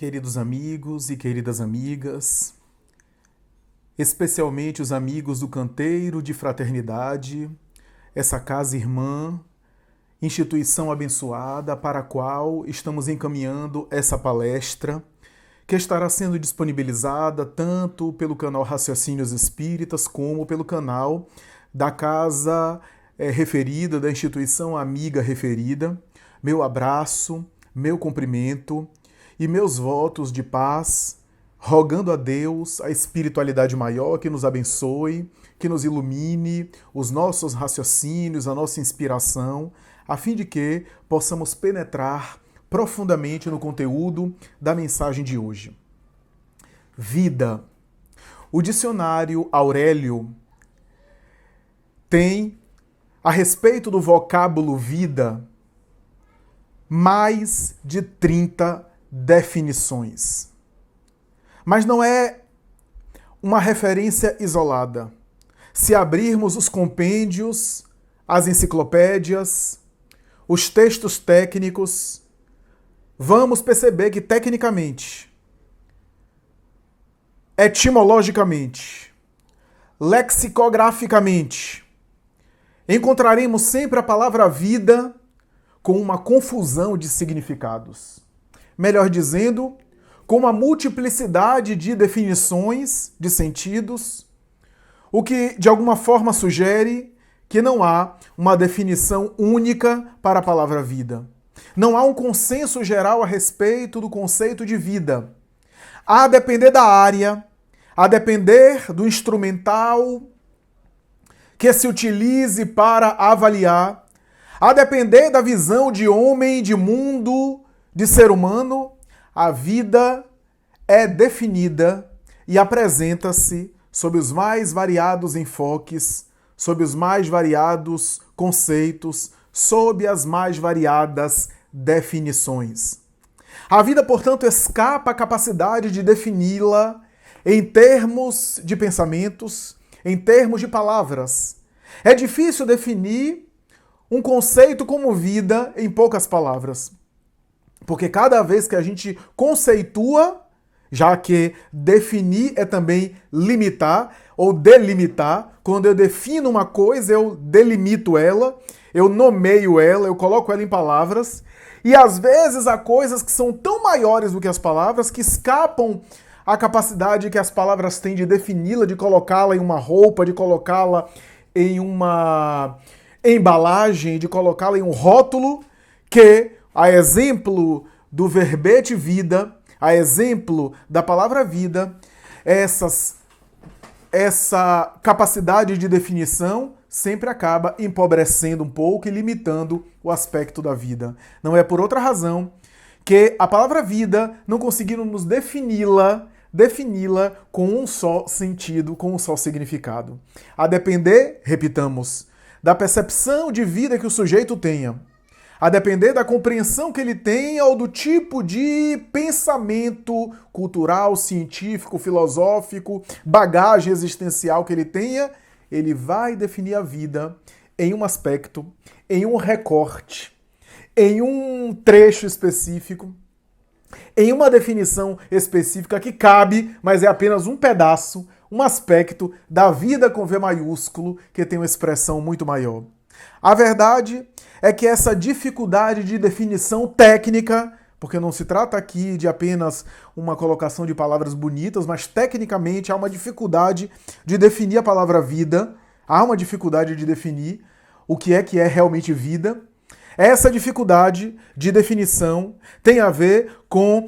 Queridos amigos e queridas amigas, especialmente os amigos do Canteiro de Fraternidade, essa casa irmã, instituição abençoada para a qual estamos encaminhando essa palestra, que estará sendo disponibilizada tanto pelo canal Raciocínios Espíritas como pelo canal da casa referida, da instituição amiga referida. Meu abraço, meu cumprimento e meus votos de paz, rogando a Deus, a espiritualidade maior, que nos abençoe, que nos ilumine os nossos raciocínios, a nossa inspiração, a fim de que possamos penetrar profundamente no conteúdo da mensagem de hoje. Vida. O dicionário Aurélio tem, a respeito do vocábulo vida, mais de 30 definições. Mas não é uma referência isolada. Se abrirmos os compêndios, as enciclopédias, os textos técnicos, vamos perceber que tecnicamente, etimologicamente, lexicograficamente, encontraremos sempre a palavra vida com uma confusão de significados. Melhor dizendo, com uma multiplicidade de definições, de sentidos, o que de alguma forma sugere que não há uma definição única para a palavra vida. Não há um consenso geral a respeito do conceito de vida. A depender da área, a depender do instrumental que se utilize para avaliar, a depender da visão de homem, de mundo, de ser humano, a vida é definida e apresenta-se sob os mais variados enfoques, sob os mais variados conceitos, sob as mais variadas definições. A vida, portanto, escapa à capacidade de defini-la em termos de pensamentos, em termos de palavras. É difícil definir um conceito como vida em poucas palavras. Porque cada vez que a gente conceitua, já que definir é também limitar ou delimitar, quando eu defino uma coisa, eu delimito ela, eu nomeio ela, eu coloco ela em palavras, e às vezes há coisas que são tão maiores do que as palavras que escapam à capacidade que as palavras têm de defini-la, de colocá-la em uma roupa, de colocá-la em uma embalagem, de colocá-la em um rótulo, que, a exemplo do verbete vida, a exemplo da palavra vida, essa capacidade de definição sempre acaba empobrecendo um pouco e limitando o aspecto da vida. Não é por outra razão que a palavra vida não conseguimos defini-la com um só sentido, com um só significado. A depender, repitamos, da percepção de vida que o sujeito tenha, a depender da compreensão que ele tenha ou do tipo de pensamento cultural, científico, filosófico, bagagem existencial que ele tenha, ele vai definir a vida em um aspecto, em um recorte, em um trecho específico, em uma definição específica que cabe, mas é apenas um pedaço, um aspecto da vida com V maiúsculo que tem uma expressão muito maior. A verdade é que essa dificuldade de definição técnica, porque não se trata aqui de apenas uma colocação de palavras bonitas, mas tecnicamente há uma dificuldade de definir a palavra vida, há uma dificuldade de definir o que é realmente vida. Essa dificuldade de definição tem a ver com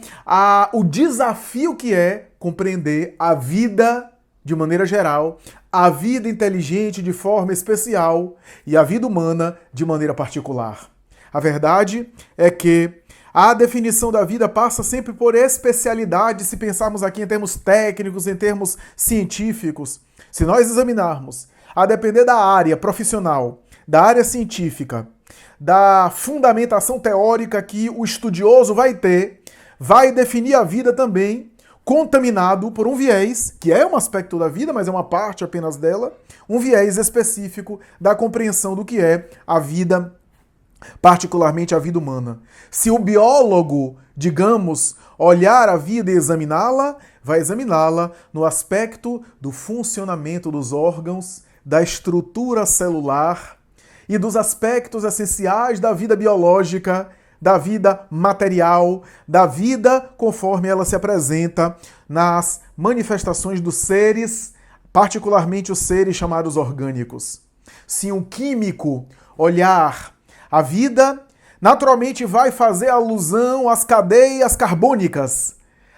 o desafio que é compreender a vida de maneira geral, a vida inteligente de forma especial e a vida humana de maneira particular. A verdade é que a definição da vida passa sempre por especialidade, se pensarmos aqui em termos técnicos, em termos científicos. Se nós examinarmos, a depender da área profissional, da área científica, da fundamentação teórica que o estudioso vai ter, vai definir a vida também contaminado por um viés, que é um aspecto da vida, mas é uma parte apenas dela, um viés específico da compreensão do que é a vida particularmente a vida humana. Se o biólogo, digamos, olhar a vida e examiná-la, vai examiná-la no aspecto do funcionamento dos órgãos, da estrutura celular e dos aspectos essenciais da vida biológica, da vida material, da vida conforme ela se apresenta nas manifestações dos seres, particularmente os seres chamados orgânicos. Se um químico olhar a vida, naturalmente vai fazer alusão às cadeias carbônicas,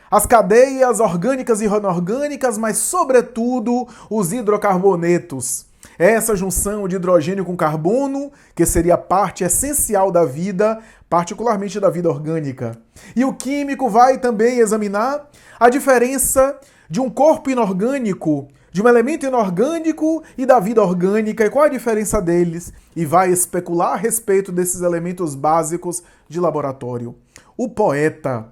às cadeias orgânicas e inorgânicas, mas sobretudo os hidrocarbonetos. Essa junção de hidrogênio com carbono, que seria parte essencial da vida, particularmente da vida orgânica. E o químico vai também examinar a diferença de um corpo inorgânico, de um elemento inorgânico e da vida orgânica, e qual a diferença deles, e vai especular a respeito desses elementos básicos de laboratório. O poeta,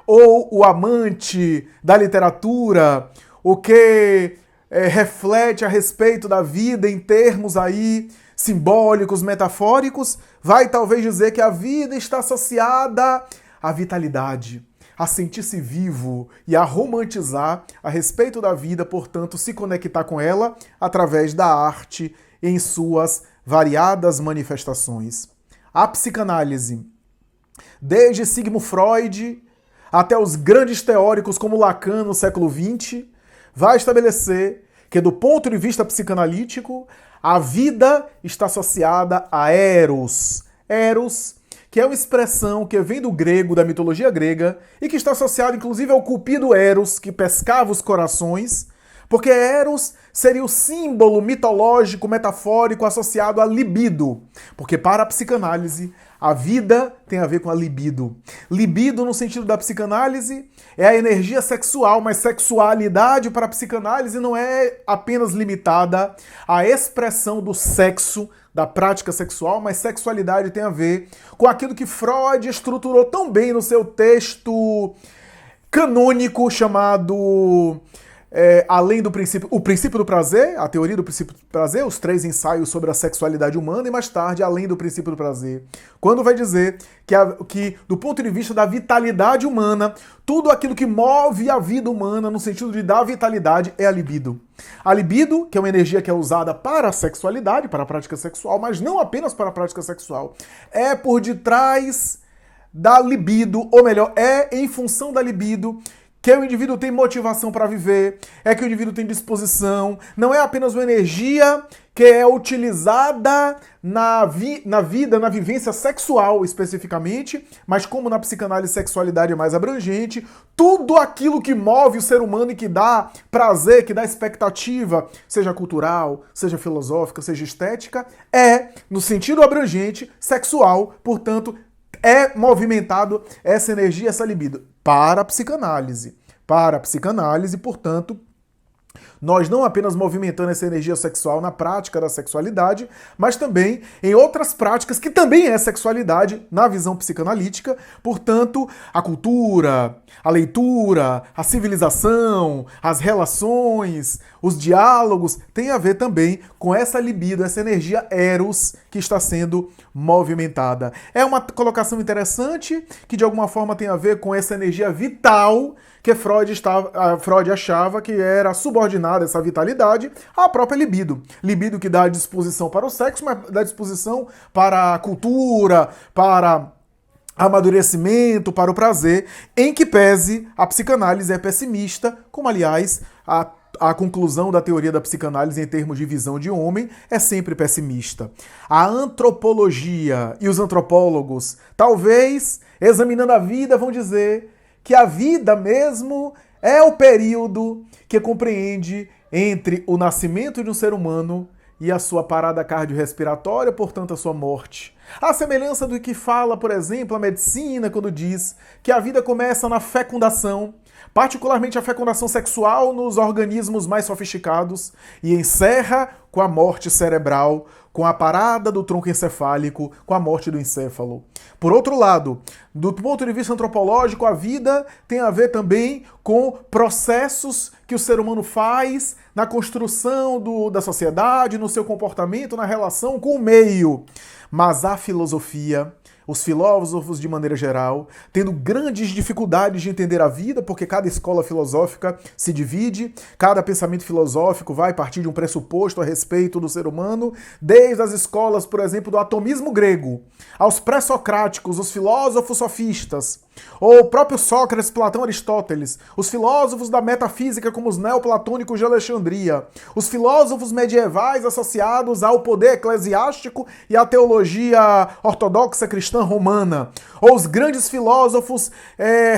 ou o amante da literatura, o que reflete a respeito da vida em termos aí simbólicos, metafóricos, vai talvez dizer que a vida está associada à vitalidade, a sentir-se vivo e a romantizar a respeito da vida, portanto, se conectar com ela através da arte em suas variadas manifestações. A psicanálise, desde Sigmund Freud até os grandes teóricos como Lacan no século XX, vai estabelecer que, do ponto de vista psicanalítico, a vida está associada a Eros. Eros, que é uma expressão que vem do grego, da mitologia grega, e que está associada inclusive ao cupido Eros, que pescava os corações, porque Eros seria o símbolo mitológico, metafórico associado à libido. Porque para a psicanálise, a vida tem a ver com a libido. Libido, no sentido da psicanálise, é a energia sexual, mas sexualidade para a psicanálise não é apenas limitada à expressão do sexo, da prática sexual, mas sexualidade tem a ver com aquilo que Freud estruturou tão bem no seu texto canônico chamado além do princípio, o princípio do prazer, a teoria do princípio do prazer, os 3 ensaios sobre a sexualidade humana, e mais tarde, além do princípio do prazer. Quando vai dizer que do ponto de vista da vitalidade humana, tudo aquilo que move a vida humana, no sentido de dar vitalidade, é a libido. A libido, que é uma energia que é usada para a sexualidade, para a prática sexual, mas não apenas para a prática sexual, é por detrás da libido, ou melhor, é em função da libido que o indivíduo tem motivação para viver, é que o indivíduo tem disposição, não é apenas uma energia que é utilizada na vida, na vivência sexual especificamente, mas como na psicanálise sexualidade é mais abrangente, tudo aquilo que move o ser humano e que dá prazer, que dá expectativa, seja cultural, seja filosófica, seja estética, é, no sentido abrangente, sexual, portanto, é movimentado essa energia, essa libido. Para a psicanálise. Para a psicanálise, portanto, nós não apenas movimentando essa energia sexual na prática da sexualidade, mas também em outras práticas que também é sexualidade na visão psicanalítica. Portanto, a cultura, a leitura, a civilização, as relações, os diálogos têm a ver também com essa libido, essa energia eros que está sendo movimentada. É uma colocação interessante que de alguma forma tem a ver com essa energia vital que Freud achava que era subordinada, essa vitalidade, à própria libido. Libido que dá disposição para o sexo, mas dá disposição para a cultura, para amadurecimento, para o prazer, em que pese a psicanálise é pessimista, como aliás a conclusão da teoria da psicanálise em termos de visão de homem é sempre pessimista. A antropologia e os antropólogos, talvez, examinando a vida, vão dizer que a vida mesmo é o período que compreende entre o nascimento de um ser humano e a sua parada cardiorrespiratória, portanto a sua morte. A semelhança do que fala, por exemplo, a medicina quando diz que a vida começa na fecundação, particularmente a fecundação sexual nos organismos mais sofisticados, e encerra com a morte cerebral, com a parada do tronco encefálico, com a morte do encéfalo. Por outro lado, do ponto de vista antropológico, a vida tem a ver também com processos que o ser humano faz na construção da sociedade, no seu comportamento, na relação com o meio. Mas a filosofia, os filósofos de maneira geral, tendo grandes dificuldades de entender a vida, porque cada escola filosófica se divide, cada pensamento filosófico vai partir de um pressuposto a respeito do ser humano, desde as escolas, por exemplo, do atomismo grego, aos pré-socráticos, os filósofos sofistas, ou o próprio Sócrates, Platão, Aristóteles, os filósofos da metafísica como os neoplatônicos de Alexandria, os filósofos medievais associados ao poder eclesiástico e à teologia ortodoxa cristã romana, ou os grandes filósofos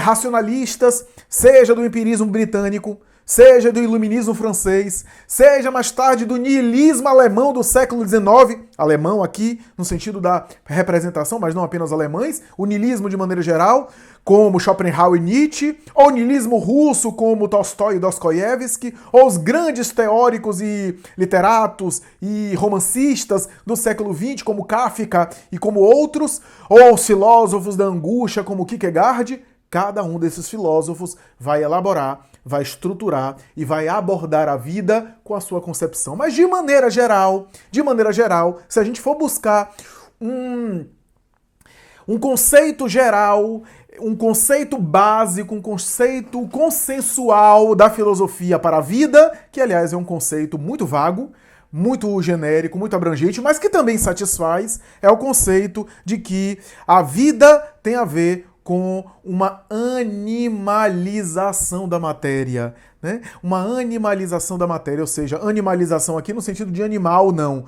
racionalistas, seja do empirismo britânico, seja do iluminismo francês, seja mais tarde do niilismo alemão do século XIX, alemão aqui no sentido da representação, mas não apenas alemães, o niilismo de maneira geral, como Schopenhauer e Nietzsche, ou o niilismo russo, como Tolstói e Dostoiévski, ou os grandes teóricos e literatos e romancistas do século XX, como Kafka e como outros, ou os filósofos da angústia, como Kierkegaard. Cada um desses filósofos vai elaborar, vai estruturar e vai abordar a vida com a sua concepção. Mas de maneira geral, se a gente for buscar um conceito geral, um conceito básico, um conceito consensual da filosofia para a vida, que aliás é um conceito muito vago, muito genérico, muito abrangente, mas que também satisfaz, é o conceito de que a vida tem a ver com uma animalização da matéria, né? Uma animalização da matéria, ou seja, animalização aqui no sentido de animal, não.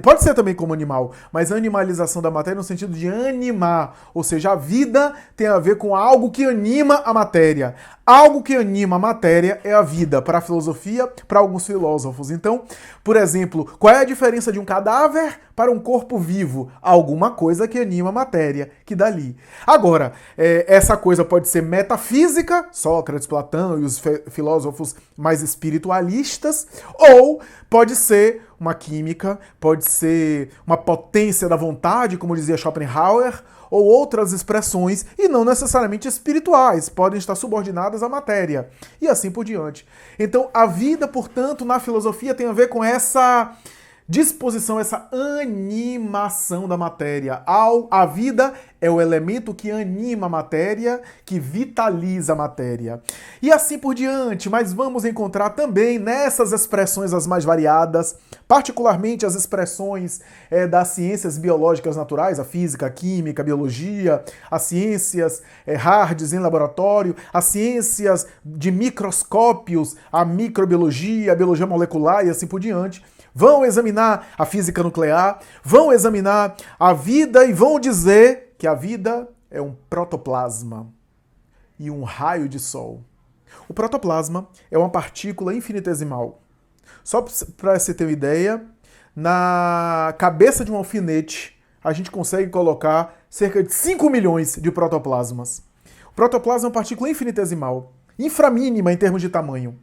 Pode ser também como animal, mas animalização da matéria no sentido de animar, ou seja, a vida tem a ver com algo que anima a matéria. Algo que anima a matéria é a vida, para a filosofia, para alguns filósofos. Então, por exemplo, qual é a diferença de um cadáver para um corpo vivo? Alguma coisa que anima a matéria, que dali. Agora, essa coisa pode ser metafísica, Sócrates, Platão e os filósofos mais espiritualistas, ou pode ser uma química, pode ser uma potência da vontade, como dizia Schopenhauer, ou outras expressões, e não necessariamente espirituais, podem estar subordinadas à matéria, e assim por diante. Então, a vida, portanto, na filosofia tem a ver com essa disposição, essa animação da matéria. A vida é o elemento que anima a matéria, que vitaliza a matéria. E assim por diante, mas vamos encontrar também nessas expressões as mais variadas, particularmente as expressões das ciências biológicas naturais, a física, a química, a biologia, as ciências hards em laboratório, as ciências de microscópios, a microbiologia, a biologia molecular e assim por diante. Vão examinar a física nuclear, vão examinar a vida e vão dizer que a vida é um protoplasma e um raio de sol. O protoplasma é uma partícula infinitesimal. Só para você ter uma ideia, na cabeça de um alfinete a gente consegue colocar cerca de 5 milhões de protoplasmas. O protoplasma é uma partícula infinitesimal, inframínima em termos de tamanho.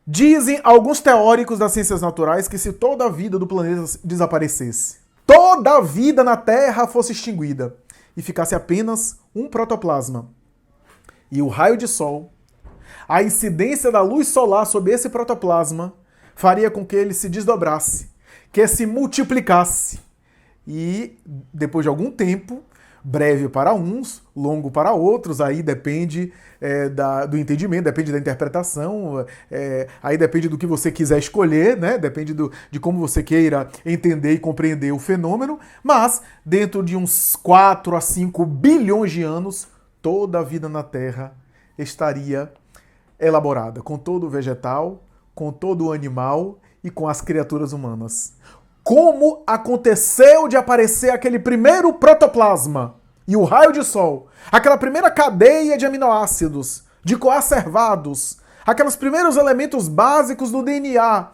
Dizem alguns teóricos das ciências naturais que se toda a vida do planeta desaparecesse, toda a vida na Terra fosse extinguida e ficasse apenas um protoplasma, e o raio de sol, a incidência da luz solar sobre esse protoplasma faria com que ele se desdobrasse, que se multiplicasse e, depois de algum tempo, breve para uns, longo para outros, aí depende do entendimento, depende da interpretação, aí depende do que você quiser escolher, né? Depende de como você queira entender e compreender o fenômeno, mas dentro de uns 4 a 5 bilhões de anos, toda a vida na Terra estaria elaborada, com todo o vegetal, com todo o animal e com as criaturas humanas. Como aconteceu de aparecer aquele primeiro protoplasma e o raio de sol, aquela primeira cadeia de aminoácidos, de coacervados, aqueles primeiros elementos básicos do DNA,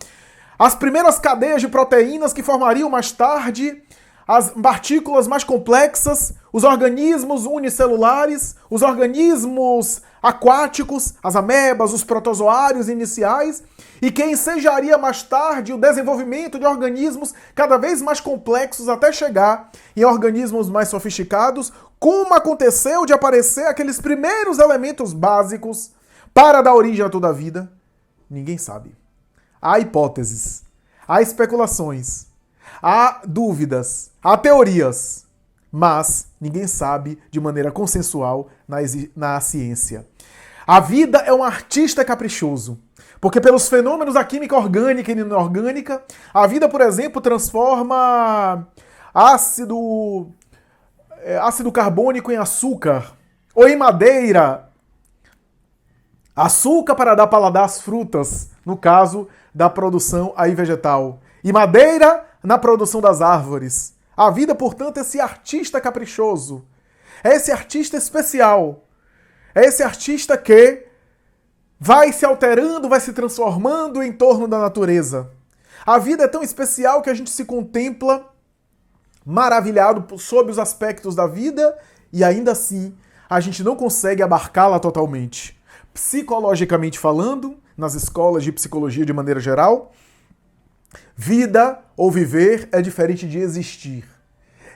as primeiras cadeias de proteínas que formariam mais tarde as partículas mais complexas, os organismos unicelulares, os organismos aquáticos, as amebas, os protozoários iniciais, e que ensejaria mais tarde o desenvolvimento de organismos cada vez mais complexos até chegar em organismos mais sofisticados, como aconteceu de aparecer aqueles primeiros elementos básicos para dar origem a toda a vida? Ninguém sabe. Há hipóteses, há especulações, há dúvidas, há teorias, mas ninguém sabe de maneira consensual na ciência. A vida é um artista caprichoso, porque pelos fenômenos da química orgânica e inorgânica, a vida, por exemplo, transforma ácido carbônico em açúcar, ou em madeira, açúcar para dar paladar às frutas, no caso da produção aí vegetal, e madeira na produção das árvores. A vida, portanto, é esse artista caprichoso, é esse artista especial, é esse artista que vai se alterando, vai se transformando em torno da natureza. A vida é tão especial que a gente se contempla maravilhado sob os aspectos da vida e ainda assim a gente não consegue abarcá-la totalmente. Psicologicamente falando, nas escolas de psicologia de maneira geral, vida ou viver é diferente de existir.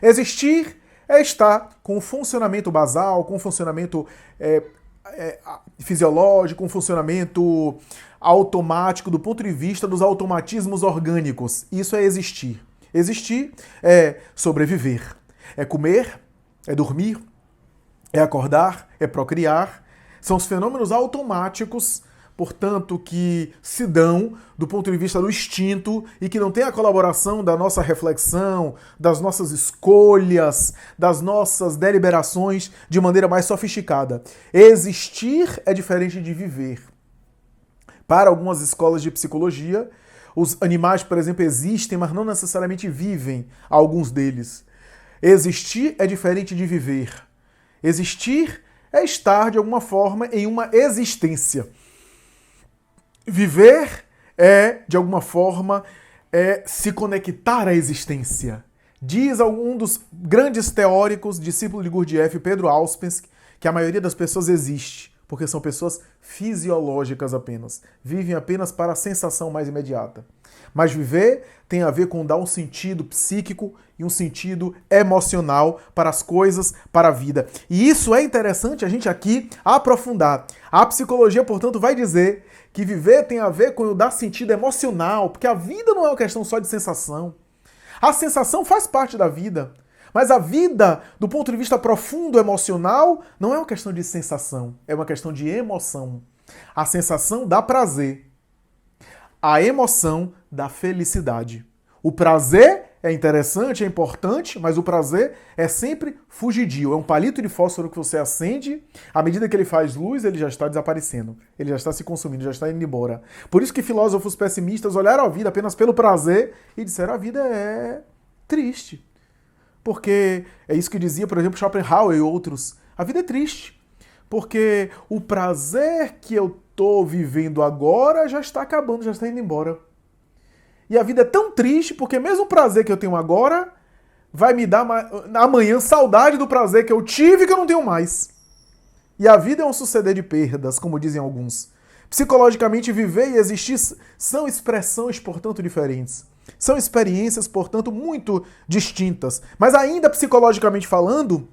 Existir é estar com o funcionamento basal, com o funcionamento fisiológico, com o funcionamento automático do ponto de vista dos automatismos orgânicos. Isso é existir. Existir é sobreviver, é comer, é dormir, é acordar, é procriar. São os fenômenos automáticos, portanto, que se dão do ponto de vista do instinto e que não tem a colaboração da nossa reflexão, das nossas escolhas, das nossas deliberações de maneira mais sofisticada. Existir é diferente de viver. Para algumas escolas de psicologia, os animais, por exemplo, existem, mas não necessariamente vivem, alguns deles. Existir é diferente de viver. Existir é estar, de alguma forma, em uma existência. Viver é, de alguma forma, se conectar à existência. Diz um dos grandes teóricos, discípulo de Gurdjieff, Pedro Auspensky, que a maioria das pessoas existe, porque são pessoas fisiológicas apenas. Vivem apenas para a sensação mais imediata. Mas viver tem a ver com dar um sentido psíquico e um sentido emocional para as coisas, para a vida. E isso é interessante a gente aqui aprofundar. A psicologia, portanto, vai dizer que viver tem a ver com dar sentido emocional, porque a vida não é uma questão só de sensação. A sensação faz parte da vida, mas a vida, do ponto de vista profundo emocional, não é uma questão de sensação, é uma questão de emoção. A sensação dá prazer. A emoção dá felicidade. O prazer é interessante, é importante, mas o prazer é sempre fugidio. É um palito de fósforo que você acende, à medida que ele faz luz, ele já está desaparecendo. Ele já está se consumindo, já está indo embora. Por isso que filósofos pessimistas olharam a vida apenas pelo prazer e disseram a vida é triste. Porque é isso que dizia, por exemplo, Schopenhauer e outros. A vida é triste. Porque o prazer que eu estou vivendo agora já está acabando, já está indo embora. E a vida é tão triste porque mesmo o prazer que eu tenho agora vai me dar amanhã saudade do prazer que eu tive e que eu não tenho mais. E a vida é um suceder de perdas, como dizem alguns. Psicologicamente, viver e existir são expressões, portanto, diferentes. São experiências, portanto, muito distintas. Mas ainda psicologicamente falando,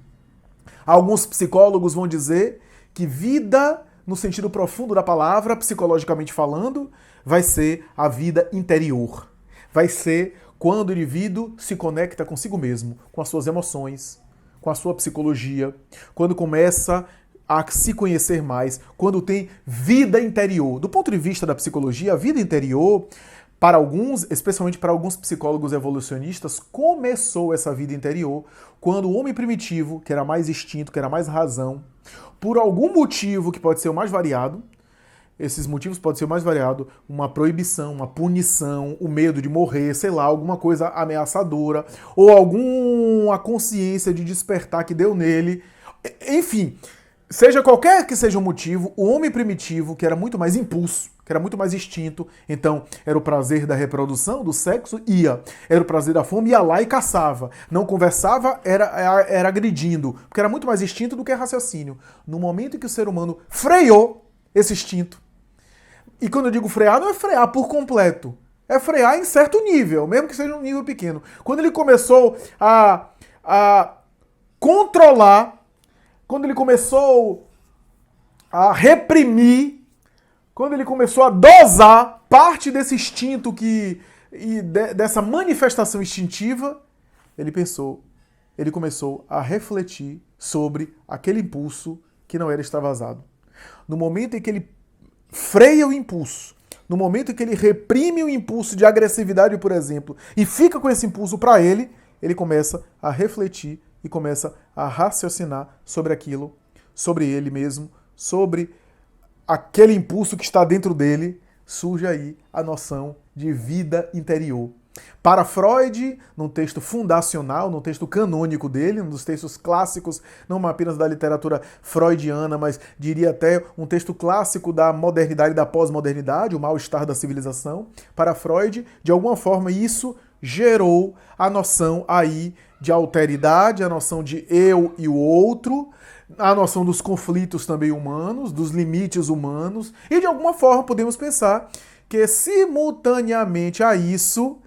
alguns psicólogos vão dizer que vida, no sentido profundo da palavra, psicologicamente falando, vai ser a vida interior. Vai ser quando o indivíduo se conecta consigo mesmo, com as suas emoções, com a sua psicologia, quando começa a se conhecer mais, quando tem vida interior. Do ponto de vista da psicologia, a vida interior, para alguns, especialmente para alguns psicólogos evolucionistas, começou essa vida interior quando o homem primitivo, que era mais instinto, que era mais razão, por algum motivo que pode ser o mais variado, esses motivos podem ser o mais variado, uma proibição, uma punição, o medo de morrer, sei lá, alguma coisa ameaçadora, ou alguma consciência de despertar que deu nele. Enfim, seja qualquer que seja o motivo, o homem primitivo, que era muito mais impulso, que era muito mais instinto, então era o prazer da reprodução, do sexo, ia. Era o prazer da fome, ia lá e caçava. Não conversava, era agredindo, porque era muito mais instinto do que raciocínio. No momento em que o ser humano freou esse instinto, E quando eu digo frear, não é frear por completo. É frear em certo nível, mesmo que seja um nível pequeno. Quando ele começou a controlar, quando ele começou a reprimir, quando ele começou a dosar parte desse instinto dessa manifestação instintiva, ele começou a refletir sobre aquele impulso que não era extravasado. No momento em que ele freia o impulso, no momento em que ele reprime o impulso de agressividade, por exemplo, e fica com esse impulso para ele começa a refletir e começa a raciocinar sobre aquilo, sobre ele mesmo, sobre aquele impulso que está dentro dele. Surge aí a noção de vida interior. Para Freud, num texto fundacional, num texto canônico dele, um dos textos clássicos, não apenas da literatura freudiana, mas diria até um texto clássico da modernidade e da pós-modernidade, o mal-estar da civilização. Para Freud, de alguma forma, isso gerou a noção aí de alteridade, a noção de eu e o outro, a noção dos conflitos também humanos, dos limites humanos, e de alguma forma podemos pensar que simultaneamente a isso,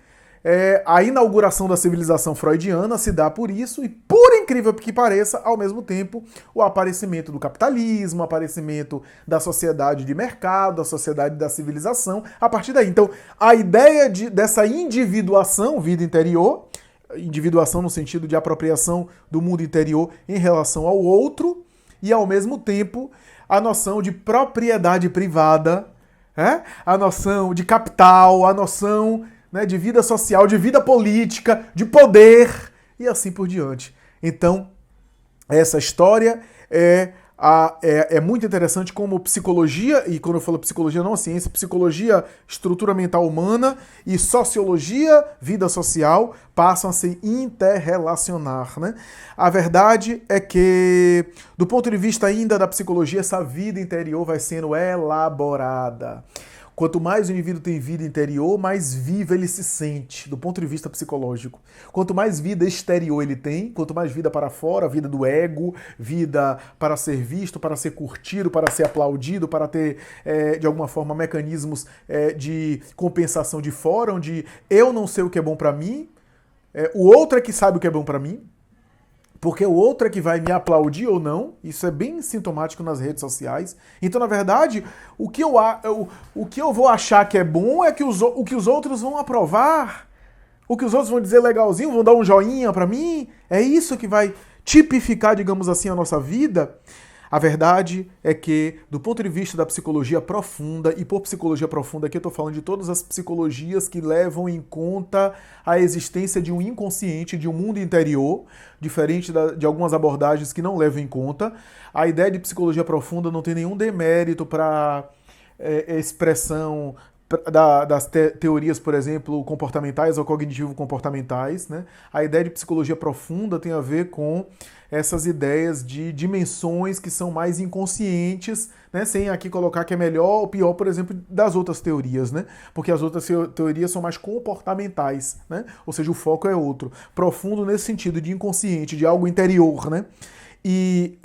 a inauguração da civilização freudiana se dá por isso, e por incrível que pareça, ao mesmo tempo, o aparecimento do capitalismo, o aparecimento da sociedade de mercado, da sociedade da civilização, a partir daí. Então, a ideia dessa individuação, vida interior, individuação no sentido de apropriação do mundo interior em relação ao outro, e ao mesmo tempo a noção de propriedade privada, a noção de capital, a noção, né, de vida social, de vida política, de poder e assim por diante. Então, essa história é muito interessante como psicologia, e quando eu falo psicologia não a ciência, psicologia, estrutura mental humana e sociologia, vida social, passam a se interrelacionar, né? A verdade é que, do ponto de vista ainda da psicologia, essa vida interior vai sendo elaborada. Quanto mais o indivíduo tem vida interior, mais vivo ele se sente, do ponto de vista psicológico. Quanto mais vida exterior ele tem, quanto mais vida para fora, vida do ego, vida para ser visto, para ser curtido, para ser aplaudido, para ter, de alguma forma, mecanismos de compensação de fora, onde eu não sei o que é bom para mim, o outro é que sabe o que é bom para mim, porque o outro é que vai me aplaudir ou não. Isso é bem sintomático nas redes sociais. Então, na verdade, o que eu vou achar que é bom é o que os outros vão aprovar, o que os outros vão dizer legalzinho, vão dar um joinha pra mim. É isso que vai tipificar, digamos assim, a nossa vida. A verdade é que, do ponto de vista da psicologia profunda, e por psicologia profunda aqui eu estou falando de todas as psicologias que levam em conta a existência de um inconsciente, de um mundo interior, diferente de algumas abordagens que não levam em conta, a ideia de psicologia profunda não tem nenhum demérito para expressão das teorias, por exemplo, comportamentais ou cognitivo-comportamentais, né? A ideia de psicologia profunda tem a ver com essas ideias de dimensões que são mais inconscientes, né? Sem aqui colocar que é melhor ou pior, por exemplo, das outras teorias, né? Porque as outras teorias são mais comportamentais, né? Ou seja, o foco é outro. Profundo nesse sentido de inconsciente, de algo interior, né? E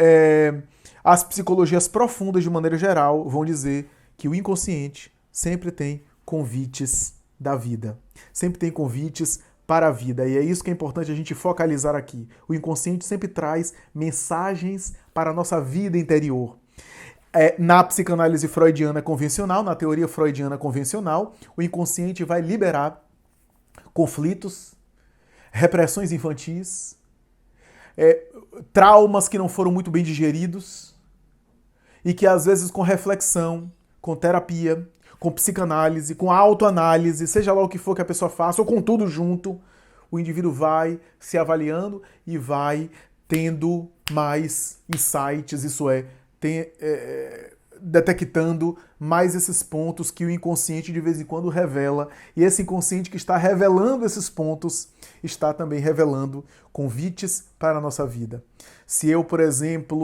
as psicologias profundas, de maneira geral, vão dizer que o inconsciente sempre tem convites da vida. Sempre tem convites para a vida. E é isso que é importante a gente focalizar aqui. O inconsciente sempre traz mensagens para a nossa vida interior. Na psicanálise freudiana convencional, na teoria freudiana convencional, o inconsciente vai liberar conflitos, repressões infantis, traumas que não foram muito bem digeridos e que às vezes com reflexão, com terapia, com psicanálise, com autoanálise, seja lá o que for que a pessoa faça, ou com tudo junto, o indivíduo vai se avaliando e vai tendo mais insights, isso detectando mais esses pontos que o inconsciente de vez em quando revela. E esse inconsciente que está revelando esses pontos está também revelando convites para a nossa vida. Se eu, por exemplo,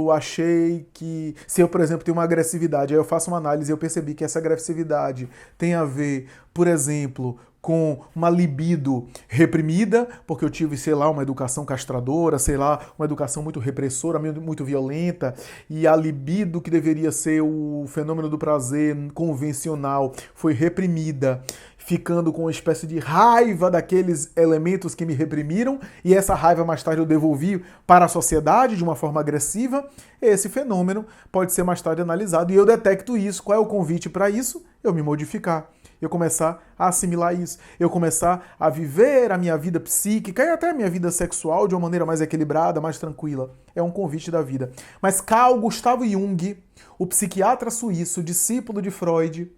tenho uma agressividade, aí eu faço uma análise e eu percebi que essa agressividade tem a ver, por exemplo, com uma libido reprimida, porque eu tive, sei lá, uma educação castradora, sei lá, uma educação muito repressora, muito violenta, e a libido, que deveria ser o fenômeno do prazer convencional, foi reprimida, ficando com uma espécie de raiva daqueles elementos que me reprimiram, e essa raiva mais tarde eu devolvi para a sociedade de uma forma agressiva. Esse fenômeno pode ser mais tarde analisado, e eu detecto isso. Qual é o convite para isso? Eu me modificar. Eu começar a assimilar isso, eu começar a viver a minha vida psíquica e até a minha vida sexual de uma maneira mais equilibrada, mais tranquila. É um convite da vida. Mas Carl Gustav Jung, o psiquiatra suíço, discípulo de Freud,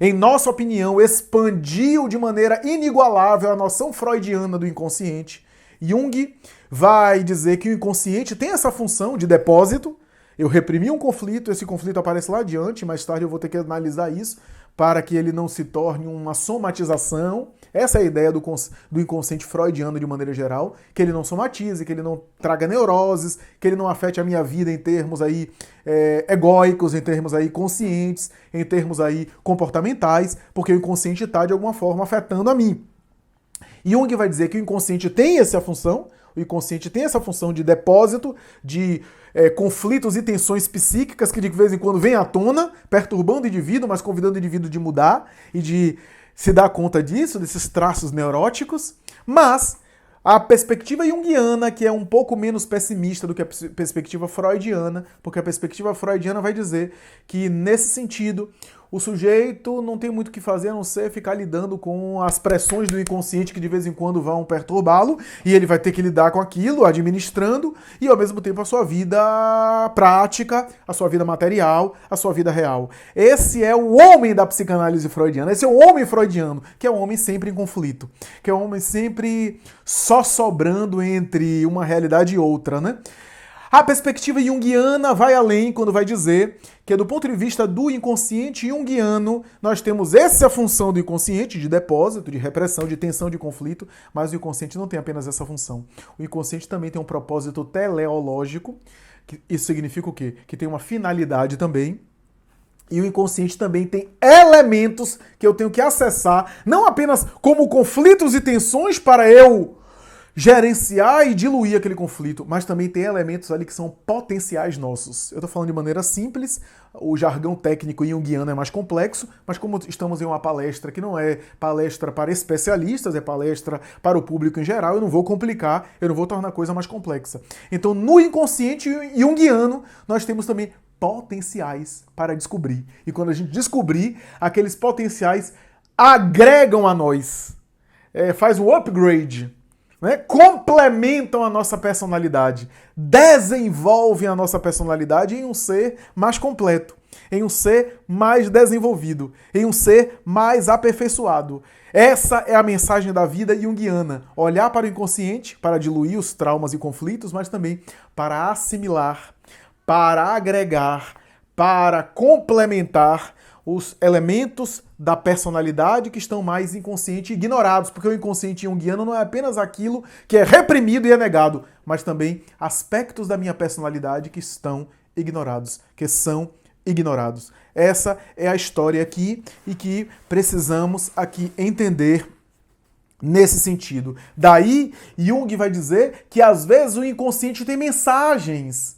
em nossa opinião, expandiu de maneira inigualável a noção freudiana do inconsciente. Jung vai dizer que o inconsciente tem essa função de depósito. Eu reprimi um conflito, esse conflito aparece lá adiante, mais tarde eu vou ter que analisar isso, para que ele não se torne uma somatização. Essa é a ideia do inconsciente freudiano de maneira geral, que ele não somatize, que ele não traga neuroses, que ele não afete a minha vida em termos aí egóicos, em termos aí conscientes, em termos aí comportamentais, porque o inconsciente está de alguma forma afetando a mim. Jung vai dizer que o inconsciente tem essa função, o inconsciente tem essa função de depósito, de conflitos e tensões psíquicas que de vez em quando vêm à tona, perturbando o indivíduo, mas convidando o indivíduo de mudar e de se dar conta disso, desses traços neuróticos. Mas a perspectiva junguiana, que é um pouco menos pessimista do que a perspectiva freudiana, porque a perspectiva freudiana vai dizer que, nesse sentido, o sujeito não tem muito o que fazer a não ser ficar lidando com as pressões do inconsciente que de vez em quando vão perturbá-lo, e ele vai ter que lidar com aquilo, administrando, e ao mesmo tempo a sua vida prática, a sua vida material, a sua vida real. Esse é o homem da psicanálise freudiana, esse é o homem freudiano, que é um homem sempre em conflito, que é um homem sempre só sobrando entre uma realidade e outra, né? A perspectiva junguiana vai além quando vai dizer que, do ponto de vista do inconsciente junguiano, nós temos essa função do inconsciente de depósito, de repressão, de tensão, de conflito, mas o inconsciente não tem apenas essa função. O inconsciente também tem um propósito teleológico, isso significa o quê? Que tem uma finalidade também. E o inconsciente também tem elementos que eu tenho que acessar, não apenas como conflitos e tensões para eu gerenciar e diluir aquele conflito, mas também tem elementos ali que são potenciais nossos. Eu estou falando de maneira simples, o jargão técnico junguiano é mais complexo, mas como estamos em uma palestra que não é palestra para especialistas, é palestra para o público em geral, eu não vou complicar, eu não vou tornar a coisa mais complexa. Então, no inconsciente junguiano, nós temos também potenciais para descobrir. E quando a gente descobrir, aqueles potenciais agregam a nós, faz um upgrade, né? Complementam a nossa personalidade, desenvolvem a nossa personalidade em um ser mais completo, em um ser mais desenvolvido, em um ser mais aperfeiçoado. Essa é a mensagem da vida junguiana. Olhar para o inconsciente, para diluir os traumas e conflitos, mas também para assimilar, para agregar, para complementar os elementos da personalidade que estão mais inconsciente e ignorados, porque o inconsciente junguiano não é apenas aquilo que é reprimido e é negado, mas também aspectos da minha personalidade que estão ignorados, que são ignorados. Essa é a história aqui e que precisamos aqui entender nesse sentido. Daí, Jung vai dizer que às vezes o inconsciente tem mensagens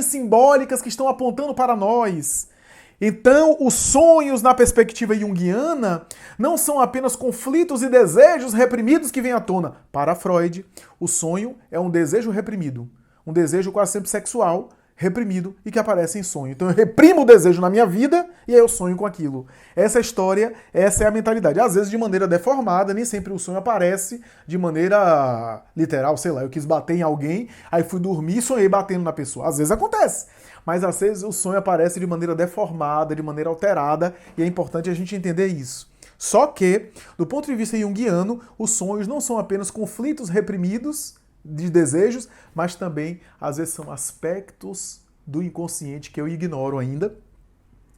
simbólicas que estão apontando para nós. Então, os sonhos na perspectiva junguiana não são apenas conflitos e desejos reprimidos que vêm à tona. Para Freud, o sonho é um desejo reprimido, um desejo quase sempre sexual, reprimido e que aparece em sonho. Então eu reprimo o desejo na minha vida e aí eu sonho com aquilo. Essa é a história, essa é a mentalidade. Às vezes de maneira deformada, nem sempre o sonho aparece de maneira literal, sei lá, eu quis bater em alguém, aí fui dormir e sonhei batendo na pessoa. Às vezes acontece, mas às vezes o sonho aparece de maneira deformada, de maneira alterada, e é importante a gente entender isso. Só que, do ponto de vista junguiano, os sonhos não são apenas conflitos reprimidos de desejos, mas também, às vezes, são aspectos do inconsciente que eu ignoro ainda,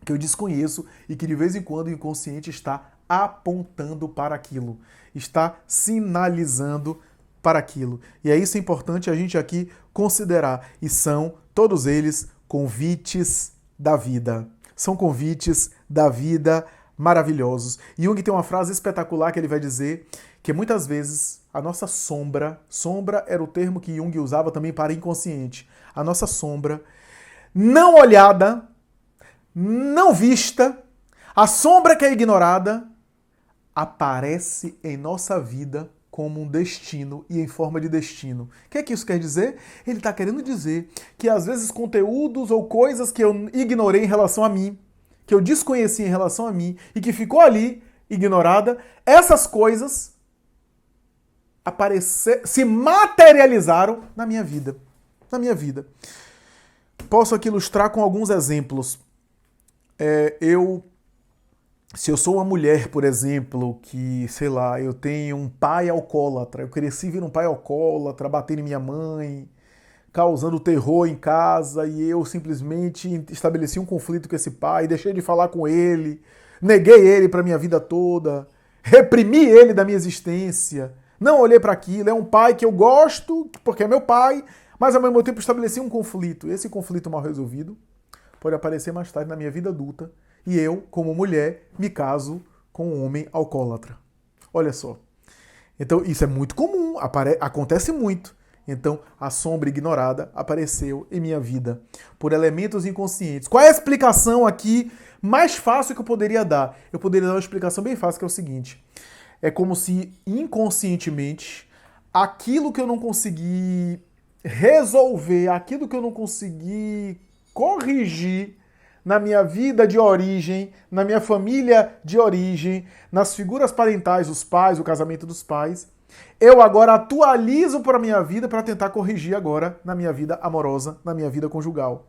que eu desconheço e que de vez em quando o inconsciente está apontando para aquilo, está sinalizando para aquilo. E é isso importante a gente aqui considerar. E são, todos eles, convites da vida. São convites da vida maravilhosos. Jung tem uma frase espetacular que ele vai dizer que muitas vezes a nossa sombra era o termo que Jung usava também para inconsciente, a nossa sombra, não olhada, não vista, a sombra que é ignorada, aparece em nossa vida como um destino e em forma de destino. O que é que isso quer dizer? Ele está querendo dizer que às vezes conteúdos ou coisas que eu ignorei em relação a mim, que eu desconheci em relação a mim e que ficou ali ignorada, essas coisas se materializaram na minha vida. Na minha vida. Posso aqui ilustrar com alguns exemplos. Se eu sou uma mulher, por exemplo, que, sei lá, eu tenho um pai alcoólatra, eu cresci vendo um pai alcoólatra, batendo em minha mãe, causando terror em casa, e eu simplesmente estabeleci um conflito com esse pai, deixei de falar com ele, neguei ele para minha vida toda, reprimi ele da minha existência, não olhei para aquilo, é um pai que eu gosto, porque é meu pai, mas ao mesmo tempo estabeleci um conflito. Esse conflito mal resolvido pode aparecer mais tarde na minha vida adulta, e eu, como mulher, me caso com um homem alcoólatra. Olha só. Então, isso é muito comum, acontece muito. Então, a sombra ignorada apareceu em minha vida por elementos inconscientes. Qual é a explicação aqui mais fácil que eu poderia dar? Eu poderia dar uma explicação bem fácil, que é o seguinte. É como se, inconscientemente, aquilo que eu não consegui resolver, aquilo que eu não consegui corrigir na minha vida de origem, na minha família de origem, nas figuras parentais, os pais, o casamento dos pais, eu agora atualizo para a minha vida para tentar corrigir agora na minha vida amorosa, na minha vida conjugal.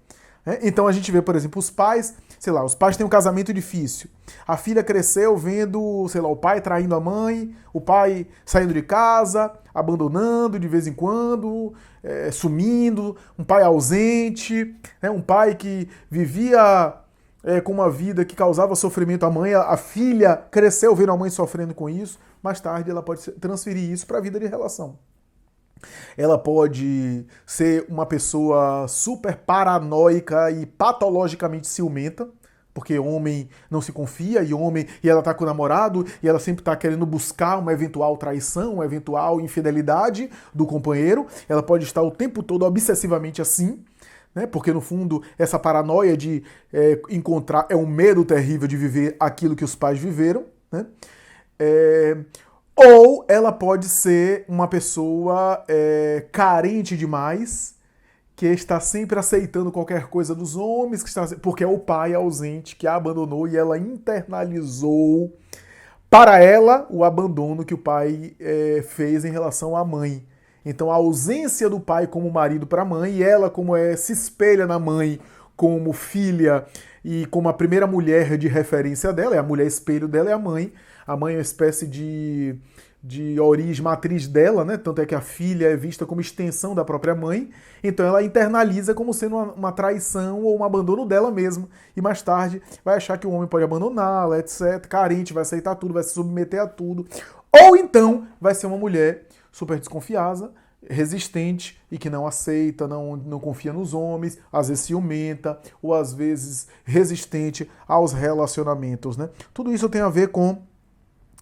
Então a gente vê, por exemplo, os pais, sei lá, os pais têm um casamento difícil. A filha cresceu vendo, sei lá, o pai traindo a mãe, o pai saindo de casa, abandonando de vez em quando, sumindo, um pai ausente, um pai que vivia com uma vida que causava sofrimento à mãe, a filha cresceu vendo a mãe sofrendo com isso, mais tarde ela pode transferir isso para a vida de relação. Ela pode ser uma pessoa super paranoica e patologicamente ciumenta, porque homem não se confia, e ela tá com o namorado, e ela sempre tá querendo buscar uma eventual traição, uma eventual infidelidade do companheiro. Ela pode estar o tempo todo obsessivamente assim, né? Porque no fundo essa paranoia de encontrar é um medo terrível de viver aquilo que os pais viveram, né? Ou ela pode ser uma pessoa carente demais, que está sempre aceitando qualquer coisa dos homens, porque é o pai ausente que a abandonou e ela internalizou para ela o abandono que o pai fez em relação à mãe. Então a ausência do pai como marido para a mãe, e ela como se espelha na mãe como filha e como a primeira mulher de referência dela, a mulher espelho dela é a mãe. A mãe é uma espécie de origem, matriz dela, né? Tanto é que a filha é vista como extensão da própria mãe, então ela internaliza como sendo uma traição ou um abandono dela mesma, e mais tarde vai achar que o homem pode abandoná-la, etc. Carente, vai aceitar tudo, vai se submeter a tudo. Ou então vai ser uma mulher super desconfiada, resistente e que não aceita, não confia nos homens, às vezes ciumenta, ou às vezes resistente aos relacionamentos, né? Tudo isso tem a ver com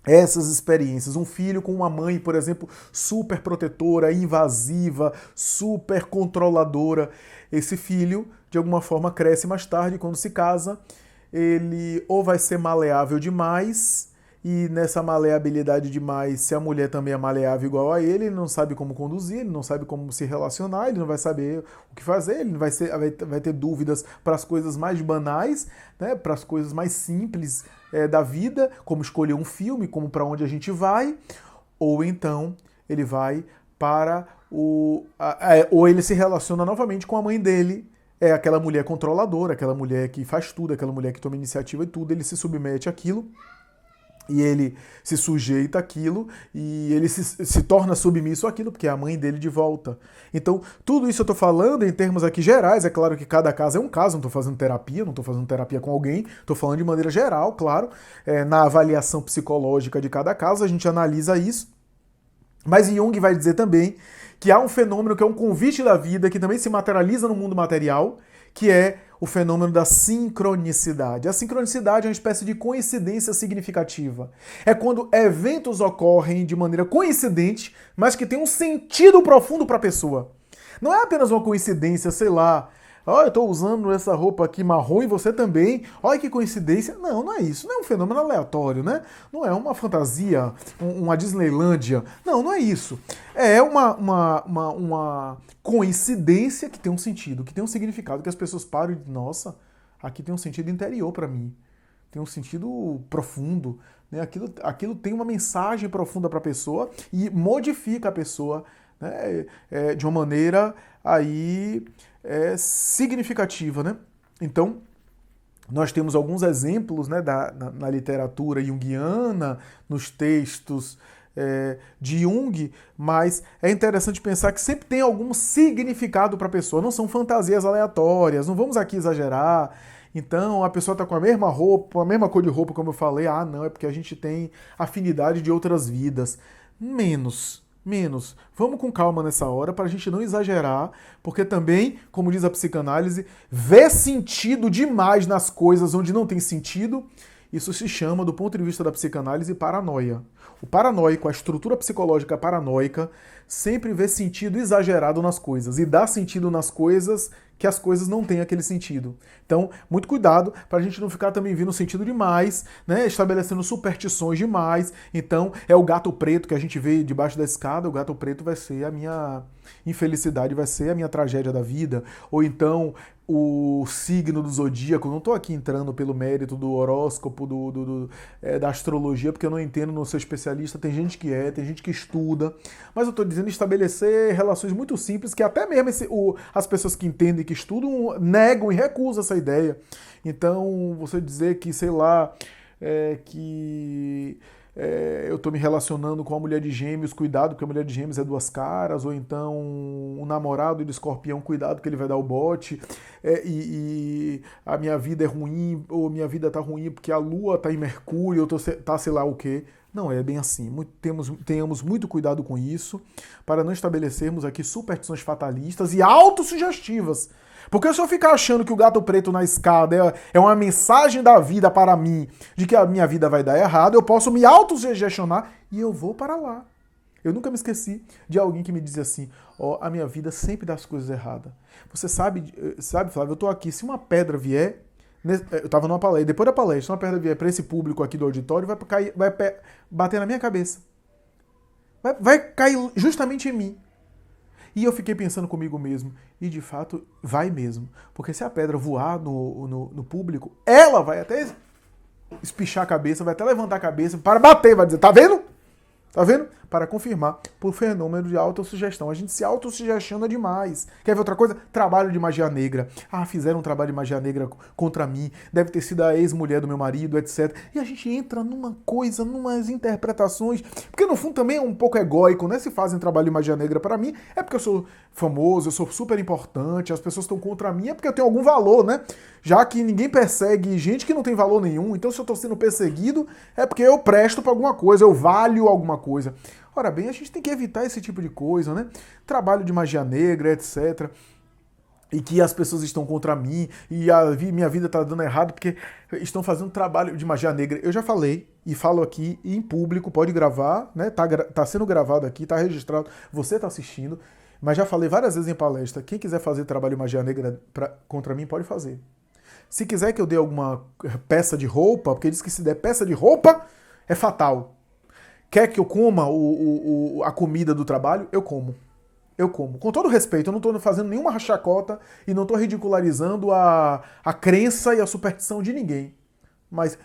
essas experiências. Um filho com uma mãe, por exemplo, super protetora, invasiva, super controladora. Esse filho, de alguma forma, cresce mais tarde, quando se casa, ele ou vai ser maleável demais, e nessa maleabilidade demais, se a mulher também é maleável igual a ele não sabe como conduzir, ele não sabe como se relacionar, ele não vai saber o que fazer, ele vai ter dúvidas para as coisas mais banais, né, para as coisas mais simples da vida, como escolher um filme, como para onde a gente vai, ou então ele vai para ou ele se relaciona novamente com a mãe dele, aquela mulher controladora, aquela mulher que faz tudo, aquela mulher que toma iniciativa e tudo, ele se submete àquilo, e ele se sujeita àquilo, e ele se torna submisso àquilo, porque é a mãe dele de volta. Então, tudo isso eu estou falando em termos aqui gerais, é claro que cada caso é um caso, não estou fazendo terapia, não estou fazendo terapia com alguém, estou falando de maneira geral, claro, na avaliação psicológica de cada caso, a gente analisa isso, mas Jung vai dizer também que há um fenômeno que é um convite da vida, que também se materializa no mundo material, que é o fenômeno da sincronicidade. A sincronicidade é uma espécie de coincidência significativa. É quando eventos ocorrem de maneira coincidente, mas que tem um sentido profundo para a pessoa. Não é apenas uma coincidência, sei lá, eu estou usando essa roupa aqui marrom e você também. Olha que coincidência. Não, não é isso. Não é um fenômeno aleatório, né? Não é uma fantasia, uma Disneylândia. Não, não é isso. É uma coincidência que tem um sentido, que tem um significado, que as pessoas param e dizem, nossa, aqui tem um sentido interior para mim. Tem um sentido profundo. Né? Aquilo tem uma mensagem profunda para a pessoa e modifica a pessoa, né? De uma maneira aí significativa, né? Então, nós temos alguns exemplos, né, na literatura junguiana, nos textos de Jung, mas é interessante pensar que sempre tem algum significado para a pessoa, não são fantasias aleatórias, não vamos aqui exagerar. Então, a pessoa está com a mesma roupa, a mesma cor de roupa, como eu falei, não, é porque a gente tem afinidade de outras vidas. Menos. Vamos com calma nessa hora para a gente não exagerar, porque também, como diz a psicanálise, ver sentido demais nas coisas onde não tem sentido, isso se chama, do ponto de vista da psicanálise, paranoia. O paranoico, a estrutura psicológica paranoica, sempre vê sentido exagerado nas coisas e dá sentido nas coisas que as coisas não têm aquele sentido. Então, muito cuidado para a gente não ficar também vendo sentido demais, né? Estabelecendo superstições demais. Então, é o gato preto que a gente vê debaixo da escada, o gato preto vai ser a minha infelicidade, vai ser a minha tragédia da vida. Ou então, o signo do zodíaco. Não estou aqui entrando pelo mérito do horóscopo, da astrologia, porque eu não entendo, não sou especialista. Tem gente que tem gente que estuda. Mas eu estou dizendo estabelecer relações muito simples que até mesmo as pessoas que entendem, que estudam, negam e recusam essa ideia. Então, você dizer que, sei lá, eu estou me relacionando com a mulher de Gêmeos, cuidado, porque a mulher de Gêmeos é duas caras, ou então um namorado de Escorpião, cuidado que ele vai dar o bote, e a minha vida é ruim, ou minha vida tá ruim porque a Lua tá em Mercúrio, ou tá sei lá o quê. Não é bem assim. Tenhamos muito cuidado com isso, para não estabelecermos aqui superstições fatalistas e autossugestivas. Porque se eu ficar achando que o gato preto na escada é uma mensagem da vida para mim, de que a minha vida vai dar errado, eu posso me autossugestionar e eu vou para lá. Eu nunca me esqueci de alguém que me dizia assim, a minha vida sempre dá as coisas erradas. Você sabe, Flávio, eu tô aqui, se uma pedra vier, eu tava numa palestra, depois da palestra, se uma pedra vier para esse público aqui do auditório, vai bater na minha cabeça. Vai cair justamente em mim. E eu fiquei pensando comigo mesmo, e de fato vai mesmo. Porque se a pedra voar no público, ela vai até espichar a cabeça, vai até levantar a cabeça para bater, vai dizer, tá vendo? Tá vendo? Para confirmar, por fenômeno de autossugestão. A gente se autossugestiona demais. Quer ver outra coisa? Trabalho de magia negra. Fizeram um trabalho de magia negra contra mim. Deve ter sido a ex-mulher do meu marido, etc. E a gente entra numas interpretações. Porque no fundo também é um pouco egóico, né? Se fazem trabalho de magia negra para mim, é porque eu sou famoso, eu sou super importante, as pessoas estão contra mim, é porque eu tenho algum valor, né? Já que ninguém persegue gente que não tem valor nenhum. Então se eu estou sendo perseguido, é porque eu presto para alguma coisa, eu valho alguma coisa. Ora bem, a gente tem que evitar esse tipo de coisa, né? Trabalho de magia negra, etc. E que as pessoas estão contra mim e minha vida está dando errado porque estão fazendo trabalho de magia negra. Eu já falei e falo aqui em público, pode gravar, né? Tá sendo gravado aqui, tá registrado, você tá assistindo, mas já falei várias vezes em palestra, quem quiser fazer trabalho de magia negra contra mim, pode fazer. Se quiser que eu dê alguma peça de roupa, porque diz que se der peça de roupa, é fatal. Quer que eu coma a comida do trabalho? Eu como. Eu como. Com todo respeito, eu não estou fazendo nenhuma chacota e não estou ridicularizando a crença e a superstição de ninguém. Mas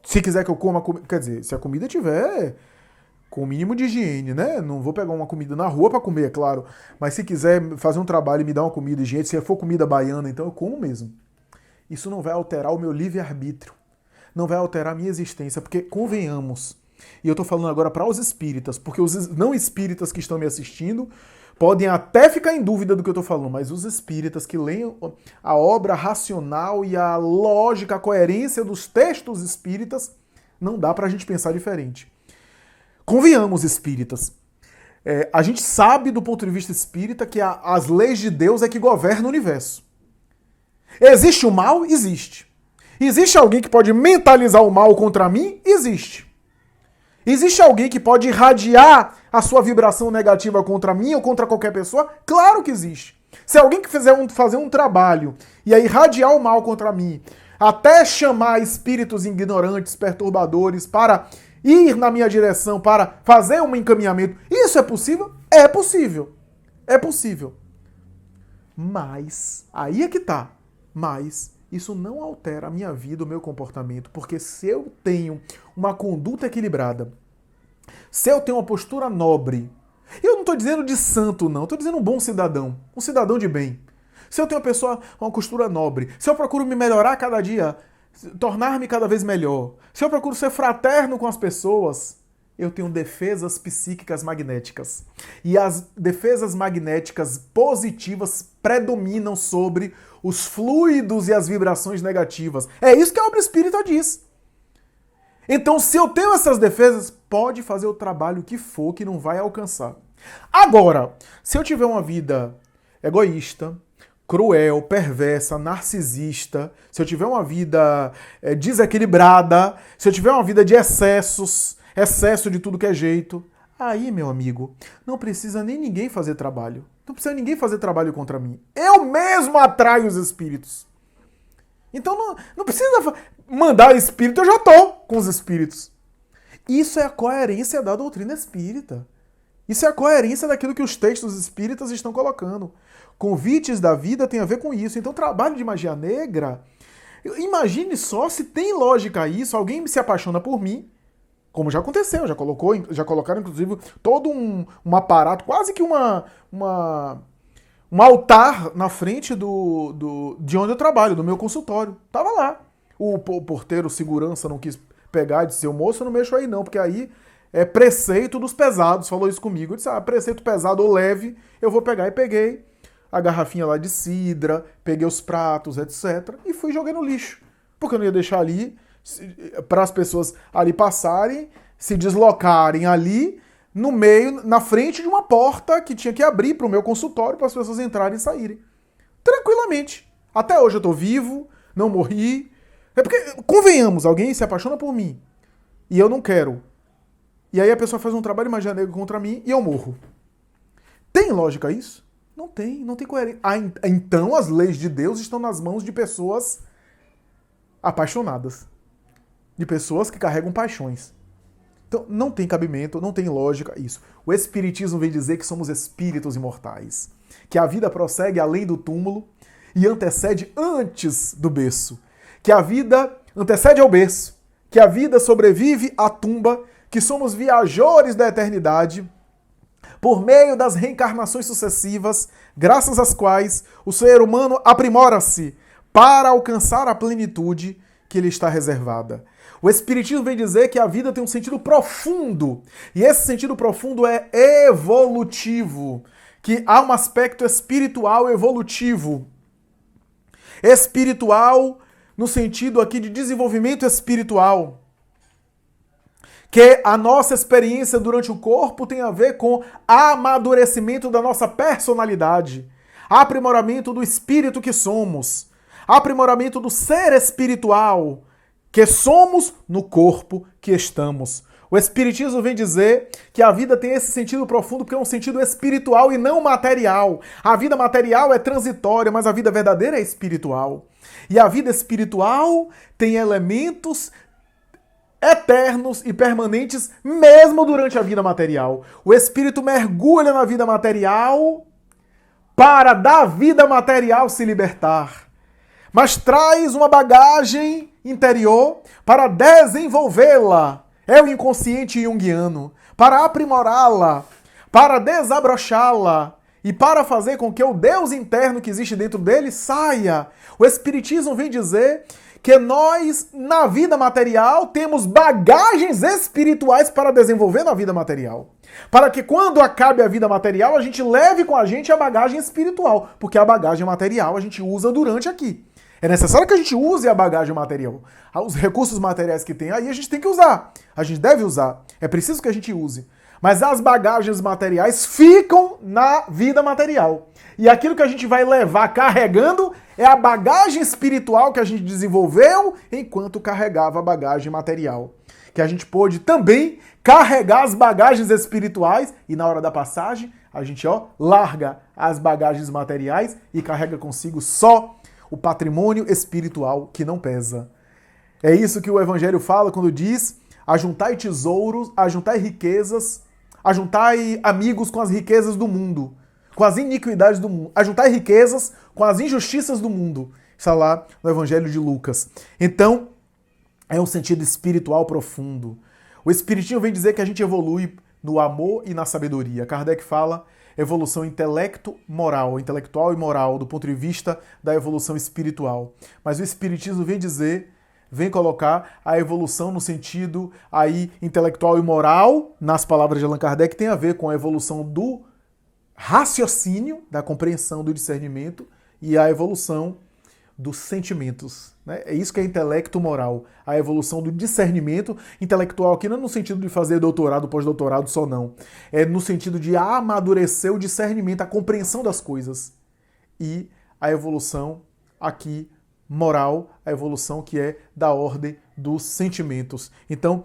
se quiser que eu coma, quer dizer, se a comida tiver com o mínimo de higiene, né? Não vou pegar uma comida na rua para comer, é claro. Mas se quiser fazer um trabalho e me dar uma comida higiênica, se for comida baiana, então eu como mesmo. Isso não vai alterar o meu livre-arbítrio. Não vai alterar a minha existência, porque convenhamos. E eu estou falando agora para os espíritas, porque os não espíritas que estão me assistindo podem até ficar em dúvida do que eu estou falando, mas os espíritas que leem a obra racional e a lógica, a coerência dos textos espíritas, não dá para a gente pensar diferente. Convenhamos, espíritas. A gente sabe, do ponto de vista espírita, que as leis de Deus é que governam o universo. Existe o mal? Existe. Existe alguém que pode mentalizar o mal contra mim? Existe. Existe alguém que pode irradiar a sua vibração negativa contra mim ou contra qualquer pessoa? Claro que existe. Se alguém que fazer um trabalho e aí irradiar o mal contra mim, até chamar espíritos ignorantes, perturbadores, para ir na minha direção, para fazer um encaminhamento, isso é possível? É possível. É possível. Mas, aí é que tá. Mas isso não altera a minha vida, o meu comportamento, porque se eu tenho uma conduta equilibrada, se eu tenho uma postura nobre, eu não estou dizendo de santo, não, estou dizendo um bom cidadão, um cidadão de bem. Se eu tenho uma postura nobre, se eu procuro me melhorar cada dia, tornar-me cada vez melhor, se eu procuro ser fraterno com as pessoas, eu tenho defesas psíquicas magnéticas. E as defesas magnéticas positivas predominam sobre os fluidos e as vibrações negativas. É isso que a obra espírita diz. Então, se eu tenho essas defesas, pode fazer o trabalho que for, que não vai alcançar. Agora, se eu tiver uma vida egoísta, cruel, perversa, narcisista, se eu tiver uma vida desequilibrada, se eu tiver uma vida de excessos, excesso de tudo que é jeito, aí, meu amigo, não precisa nem ninguém fazer trabalho. Não precisa ninguém fazer trabalho contra mim. Eu mesmo atraio os espíritos. Então não precisa mandar espírito, eu já tô com os espíritos. Isso é a coerência da doutrina espírita. Isso é a coerência daquilo que os textos espíritas estão colocando. Convites da vida tem a ver com isso. Então, trabalho de magia negra, imagine só se tem lógica isso, alguém se apaixona por mim, como já aconteceu, já colocaram inclusive todo um aparato, quase que um altar na frente de onde eu trabalho, do meu consultório. Tava lá. O porteiro, segurança, não quis pegar e disse, moço, eu não mexo aí não, porque aí é preceito dos pesados, falou isso comigo. Eu disse, preceito pesado ou leve, eu vou pegar. E peguei a garrafinha lá de cidra, peguei os pratos, etc. E fui jogar no lixo. Porque eu não ia deixar ali para as pessoas ali passarem, se deslocarem ali, no meio, na frente de uma porta que tinha que abrir para o meu consultório para as pessoas entrarem e saírem. Tranquilamente. Até hoje eu tô vivo, não morri. É porque, convenhamos, alguém se apaixona por mim e eu não quero. E aí a pessoa faz um trabalho de magia negra contra mim e eu morro. Tem lógica isso? Não tem coerência. Então as leis de Deus estão nas mãos de pessoas apaixonadas. De pessoas que carregam paixões. Então não tem cabimento, não tem lógica isso. O Espiritismo vem dizer que somos espíritos imortais. Que a vida prossegue além do túmulo e antecede antes do berço. Que a vida antecede ao berço. Que a vida sobrevive à tumba. Que somos viajores da eternidade por meio das reencarnações sucessivas, graças às quais o ser humano aprimora-se para alcançar a plenitude que lhe está reservada. O Espiritismo vem dizer que a vida tem um sentido profundo, e esse sentido profundo é evolutivo, que há um aspecto espiritual evolutivo. Espiritual no sentido aqui de desenvolvimento espiritual. Que a nossa experiência durante o corpo tem a ver com amadurecimento da nossa personalidade, aprimoramento do espírito que somos, aprimoramento do ser espiritual que somos no corpo que estamos. O Espiritismo vem dizer que a vida tem esse sentido profundo porque é um sentido espiritual e não material. A vida material é transitória, mas a vida verdadeira é espiritual. E a vida espiritual tem elementos eternos e permanentes mesmo durante a vida material. O espírito mergulha na vida material para da vida material se libertar, mas traz uma bagagem interior para desenvolvê-la. É o inconsciente junguiano, para aprimorá-la, para desabrochá-la e para fazer com que o Deus interno que existe dentro dele saia. O Espiritismo vem dizer que nós, na vida material, temos bagagens espirituais para desenvolver na vida material. Para que quando acabe a vida material, a gente leve com a gente a bagagem espiritual. Porque a bagagem material a gente usa durante aqui. É necessário que a gente use a bagagem material. Os recursos materiais que tem aí, a gente tem que usar. A gente deve usar. É preciso que a gente use. Mas as bagagens materiais ficam na vida material. E aquilo que a gente vai levar carregando é a bagagem espiritual que a gente desenvolveu enquanto carregava a bagagem material. Que a gente pôde também carregar as bagagens espirituais e na hora da passagem a gente larga as bagagens materiais e carrega consigo só o patrimônio espiritual que não pesa. É isso que o Evangelho fala quando diz: ajuntai tesouros, ajuntai riquezas, ajuntai amigos com as riquezas do mundo, com as iniquidades do mundo, ajuntai riquezas com as injustiças do mundo. Está lá no Evangelho de Lucas. Então, é um sentido espiritual profundo. O Espiritismo vem dizer que a gente evolui no amor e na sabedoria. Kardec fala evolução intelectual e moral, do ponto de vista da evolução espiritual. Mas o Espiritismo vem colocar a evolução no sentido aí intelectual e moral, nas palavras de Allan Kardec, tem a ver com a evolução do raciocínio, da compreensão, do discernimento, e a evolução dos sentimentos. Né? É isso que é intelecto moral. A evolução do discernimento intelectual, aqui não é no sentido de fazer doutorado, pós-doutorado só não. É no sentido de amadurecer o discernimento, a compreensão das coisas. E a evolução aqui moral, a evolução que é da ordem dos sentimentos. Então,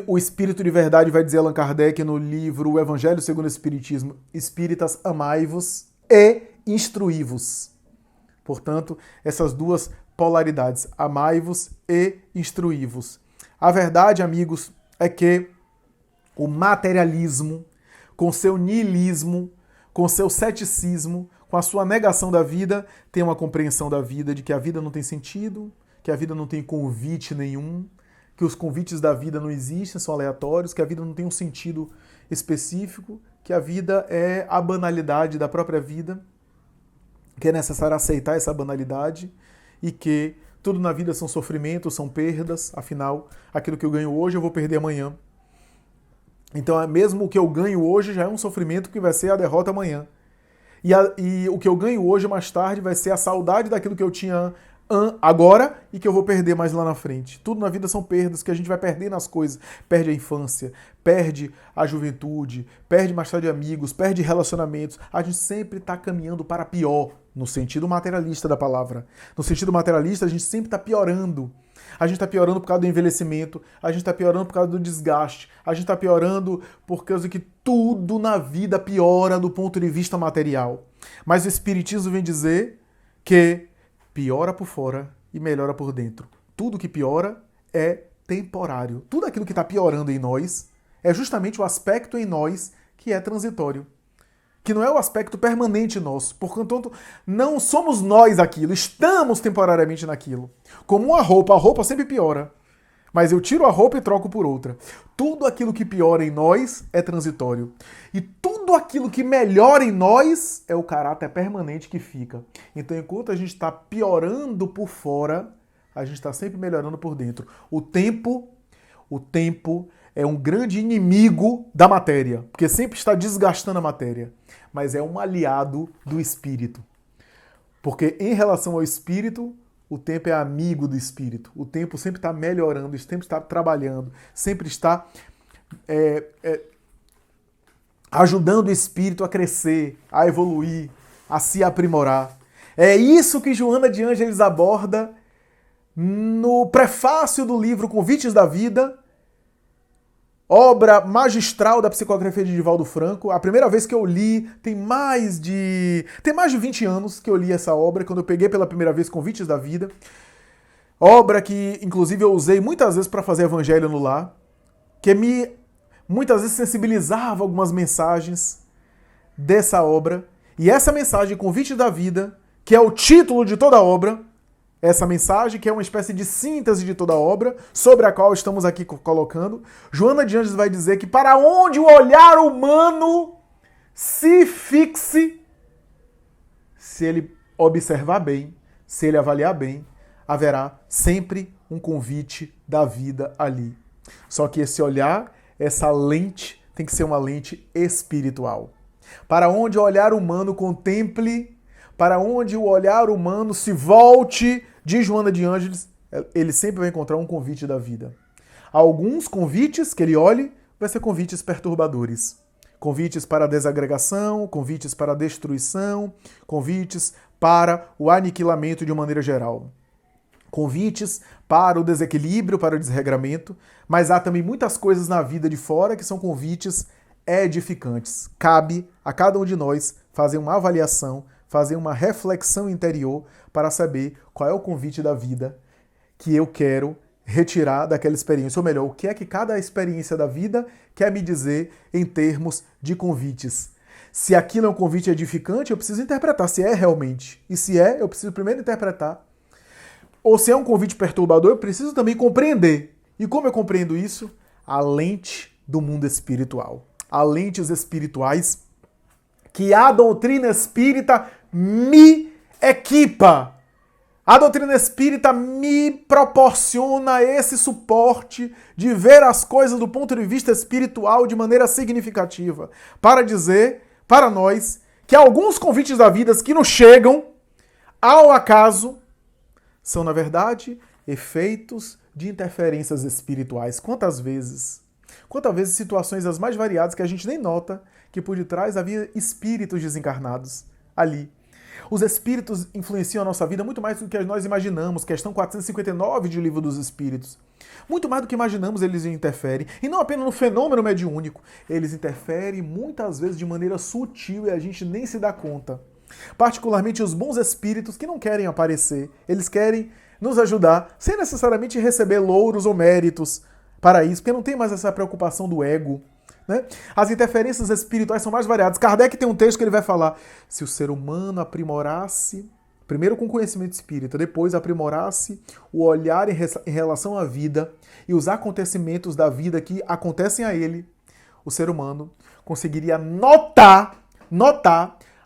o Espírito de Verdade vai dizer Allan Kardec no livro O Evangelho segundo o Espiritismo: Espíritas, amai-vos e instruí-vos. Portanto, essas duas polaridades, amai-vos e instruí-vos. A verdade, amigos, é que o materialismo, com seu niilismo, com seu ceticismo, com a sua negação da vida, tem uma compreensão da vida de que a vida não tem sentido, que a vida não tem convite nenhum, que os convites da vida não existem, são aleatórios, que a vida não tem um sentido específico, que a vida é a banalidade da própria vida, que é necessário aceitar essa banalidade e que tudo na vida são sofrimentos, são perdas, afinal, aquilo que eu ganho hoje eu vou perder amanhã. Então, mesmo o que eu ganho hoje já é um sofrimento que vai ser a derrota amanhã. E o que eu ganho hoje, mais tarde, vai ser a saudade daquilo que eu tinha agora e que eu vou perder mais lá na frente. Tudo na vida são perdas que a gente vai perder nas coisas. Perde a infância, perde a juventude, perde mais tarde amigos, perde relacionamentos. A gente sempre está caminhando para pior, no sentido materialista da palavra. No sentido materialista, a gente sempre está piorando. A gente está piorando por causa do envelhecimento, a gente está piorando por causa do desgaste, a gente está piorando por causa que tudo na vida piora do ponto de vista material. Mas o Espiritismo vem dizer que piora por fora e melhora por dentro. Tudo que piora é temporário. Tudo aquilo que está piorando em nós é justamente o aspecto em nós que é transitório. Que não é o aspecto permanente nosso. Portanto, não somos nós aquilo, estamos temporariamente naquilo. Como uma roupa, a roupa sempre piora. Mas eu tiro a roupa e troco por outra. Tudo aquilo que piora em nós é transitório. E tudo aquilo que melhora em nós é o caráter permanente que fica. Então, enquanto a gente está piorando por fora, a gente está sempre melhorando por dentro. O tempo é um grande inimigo da matéria, porque sempre está desgastando a matéria. Mas é um aliado do espírito. Porque em relação ao espírito, o tempo é amigo do espírito. O tempo sempre está melhorando, sempre está trabalhando, sempre está ajudando o espírito a crescer, a evoluir, a se aprimorar. É isso que Joana de Ângeles aborda no prefácio do livro Convites da Vida, obra magistral da psicografia de Divaldo Franco. A primeira vez que eu li, tem mais de 20 anos que eu li essa obra, quando eu peguei pela primeira vez Convites da Vida. Obra que, inclusive, eu usei muitas vezes para fazer Evangelho no Lar, que me, muitas vezes, sensibilizava algumas mensagens dessa obra. E essa mensagem, Convite da Vida, que é o título de toda a obra, essa mensagem, que é uma espécie de síntese de toda a obra, sobre a qual estamos aqui colocando, Joana de Ângeles vai dizer que para onde o olhar humano se fixe, se ele observar bem, se ele avaliar bem, haverá sempre um convite da vida ali. Só que esse olhar, essa lente, tem que ser uma lente espiritual. Para onde o olhar humano contemple, para onde o olhar humano se volte, diz Joana de Ângeles, ele sempre vai encontrar um convite da vida. Alguns convites que ele olhe, vai ser convites perturbadores. Convites para a desagregação, convites para a destruição, convites para o aniquilamento de uma maneira geral. Convites para o desequilíbrio, para o desregramento, mas há também muitas coisas na vida de fora que são convites edificantes. Cabe a cada um de nós fazer uma avaliação, fazer uma reflexão interior para saber qual é o convite da vida que eu quero retirar daquela experiência. Ou melhor, o que é que cada experiência da vida quer me dizer em termos de convites. Se aquilo é um convite edificante, eu preciso interpretar se é realmente. E se é, eu preciso primeiro interpretar. Ou se é um convite perturbador, eu preciso também compreender. E como eu compreendo isso? A lente do mundo espiritual. Há lentes espirituais que a doutrina espírita me equipa. A doutrina espírita me proporciona esse suporte de ver as coisas do ponto de vista espiritual de maneira significativa, para dizer para nós que alguns convites da vida que nos chegam ao acaso são, na verdade, efeitos de interferências espirituais. Quantas vezes situações as mais variadas que a gente nem nota que por detrás havia espíritos desencarnados ali. Os espíritos influenciam a nossa vida muito mais do que nós imaginamos. Questão 459 de Livro dos Espíritos. Muito mais do que imaginamos, eles interferem. E não apenas no fenômeno mediúnico. Eles interferem muitas vezes de maneira sutil e a gente nem se dá conta. Particularmente os bons espíritos que não querem aparecer. Eles querem nos ajudar sem necessariamente receber louros ou méritos para isso, porque não tem mais essa preocupação do ego. Né? As interferências espirituais são mais variadas. Kardec tem um texto que ele vai falar: se o ser humano aprimorasse, primeiro com conhecimento espírita, depois aprimorasse o olhar em relação à vida e os acontecimentos da vida que acontecem a ele, o ser humano conseguiria notar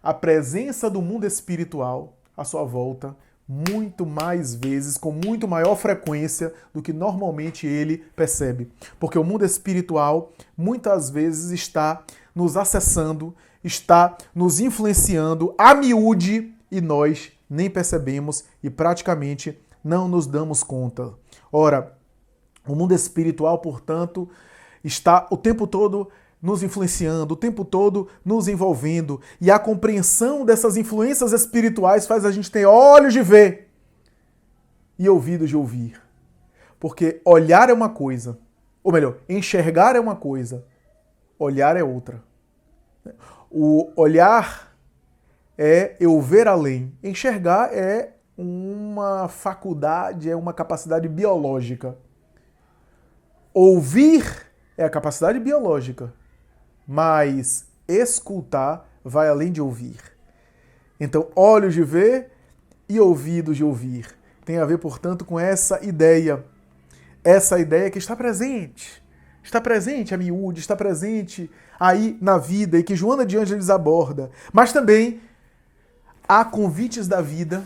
a presença do mundo espiritual à sua volta muito mais vezes, com muito maior frequência do que normalmente ele percebe. Porque o mundo espiritual muitas vezes está nos acessando, está nos influenciando a miúde e nós nem percebemos e praticamente não nos damos conta. Ora, o mundo espiritual, portanto, está o tempo todo nos influenciando, o tempo todo nos envolvendo. E a compreensão dessas influências espirituais faz a gente ter olhos de ver e ouvidos de ouvir. Porque olhar é uma coisa, ou melhor, enxergar é uma coisa, olhar é outra. O olhar é eu ver além. Enxergar é uma faculdade, é uma capacidade biológica. Ouvir é a capacidade biológica. Mas escutar vai além de ouvir. Então, olhos de ver e ouvidos de ouvir. Tem a ver, portanto, com essa ideia que está presente a miúde, está presente aí na vida e que Joana de Ângeles aborda. Mas também há convites da vida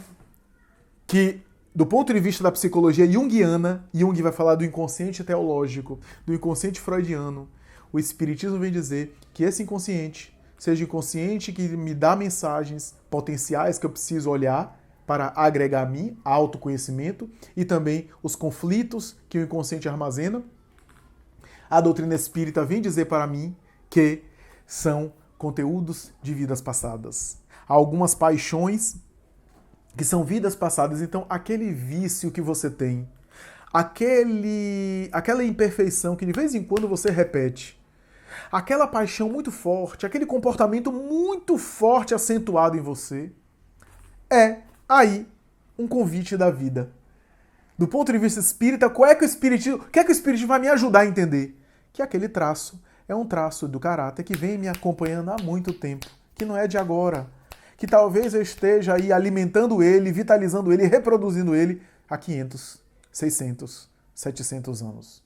que, do ponto de vista da psicologia junguiana, Jung vai falar do inconsciente teológico, do inconsciente freudiano. O Espiritismo vem dizer que esse inconsciente seja inconsciente que me dá mensagens potenciais que eu preciso olhar para agregar a mim, autoconhecimento, e também os conflitos que o inconsciente armazena. A doutrina espírita vem dizer para mim que são conteúdos de vidas passadas. Há algumas paixões que são vidas passadas. Então, aquele vício que você tem, aquela imperfeição que de vez em quando você repete, aquela paixão muito forte, aquele comportamento muito forte acentuado em você, é aí um convite da vida. Do ponto de vista espírita, o que é que o Espiritismo vai me ajudar a entender? Que aquele traço é um traço do caráter que vem me acompanhando há muito tempo, que não é de agora, que talvez eu esteja aí alimentando ele, vitalizando ele, reproduzindo ele há 500, 600, 700 anos.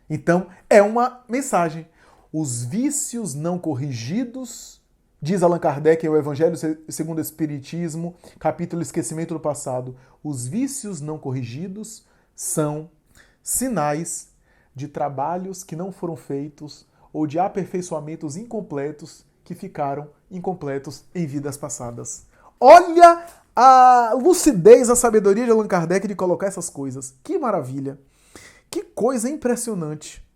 Então, é uma mensagem. Os vícios não corrigidos, diz Allan Kardec em O Evangelho segundo o Espiritismo, capítulo Esquecimento do Passado, os vícios não corrigidos são sinais de trabalhos que não foram feitos ou de aperfeiçoamentos incompletos que ficaram incompletos em vidas passadas. Olha a lucidez, a sabedoria de Allan Kardec de colocar essas coisas. Que maravilha! Que coisa impressionante!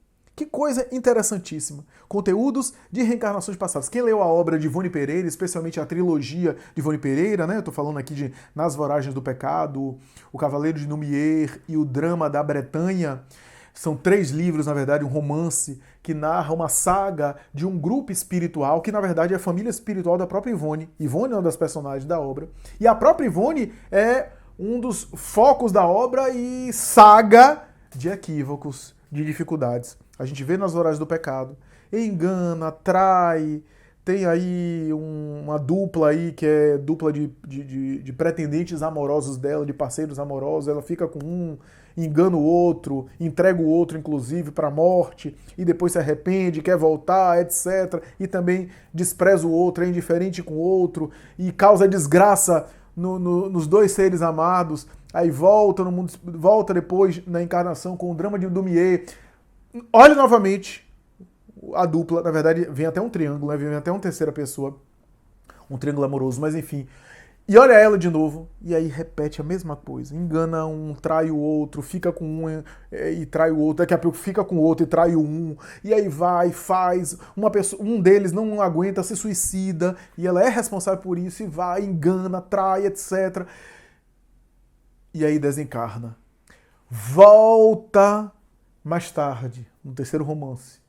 Que coisa interessantíssima. Conteúdos de reencarnações passadas. Quem leu a obra de Ivone Pereira, especialmente a trilogia de Ivone Pereira, né? Eu tô falando aqui de Nas Voragens do Pecado, O Cavaleiro de Lumière e O Drama da Bretanha. São 3 livros, na verdade, um romance que narra uma saga de um grupo espiritual, que na verdade é a família espiritual da própria Ivone. Ivone é uma das personagens da obra. E a própria Ivone é um dos focos da obra e saga de equívocos, de dificuldades. A gente vê Nas Voragens do Pecado, engana, trai, tem aí uma dupla aí que é dupla de pretendentes amorosos dela, de parceiros amorosos, ela fica com um, engana o outro, entrega o outro inclusive para a morte, e depois se arrepende, quer voltar, etc. E também despreza o outro, é indiferente com o outro, e causa desgraça nos 2 seres amados, aí volta no mundo, volta depois na encarnação com o drama de Lumière. Olha novamente a dupla, na verdade vem até um triângulo, né? Vem até uma terceira pessoa, um triângulo amoroso, mas enfim. E olha ela de novo, e aí repete a mesma coisa. Engana um, trai o outro, fica com um e trai o outro, daqui a pouco fica com o outro e trai o um, e aí vai, faz, uma pessoa, um deles não aguenta, se suicida, e ela é responsável por isso, e vai, engana, trai, etc. E aí desencarna. Volta mais tarde, no terceiro romance.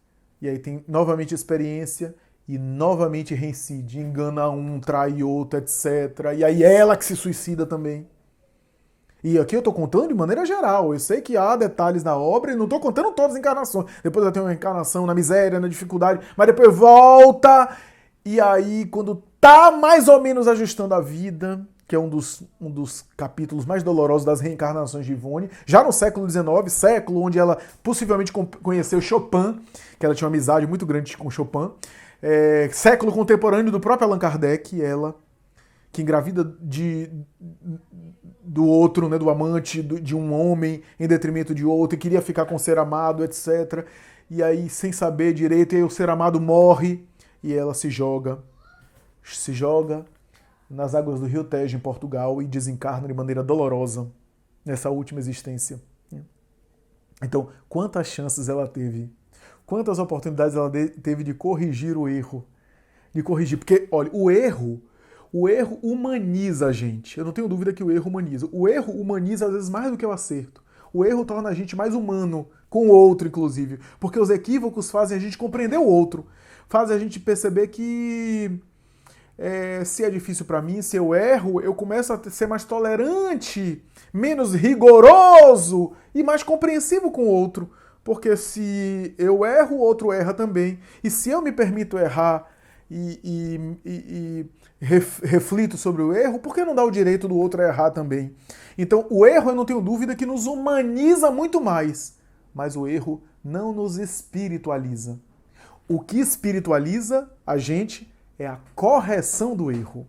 E aí tem novamente experiência e novamente reincide, engana um, trai outro, etc. E aí ela que se suicida também. E aqui eu estou contando de maneira geral. Eu sei que há detalhes na obra e não estou contando todas as encarnações. Depois ela tem uma encarnação na miséria, na dificuldade, mas depois volta. E aí, quando tá mais ou menos ajustando a vida, que é um dos capítulos mais dolorosos das reencarnações de Ivone, já no século XIX, século onde ela possivelmente conheceu Chopin, que ela tinha uma amizade muito grande com Chopin, século contemporâneo do próprio Allan Kardec, ela que engravida do outro, né, do amante, de um homem em detrimento de outro, e queria ficar com o ser amado, etc. E aí, sem saber direito, aí o ser amado morre e ela se joga nas águas do Rio Tejo, em Portugal, e desencarna de maneira dolorosa nessa última existência. Então, quantas chances ela teve? Quantas oportunidades ela teve de corrigir o erro? De corrigir, porque, olha, o erro humaniza a gente. Eu não tenho dúvida que o erro humaniza. O erro humaniza, às vezes, mais do que o acerto. O erro torna a gente mais humano, com o outro, inclusive. Porque os equívocos fazem a gente compreender o outro. Fazem a gente perceber que se é difícil para mim, se eu erro, eu começo a ser mais tolerante, menos rigoroso e mais compreensivo com o outro. Porque se eu erro, o outro erra também. E se eu me permito errar e reflito sobre o erro, por que não dá o direito do outro a errar também? Então, o erro, eu não tenho dúvida que nos humaniza muito mais. Mas o erro não nos espiritualiza. O que espiritualiza a gente é a correção do erro.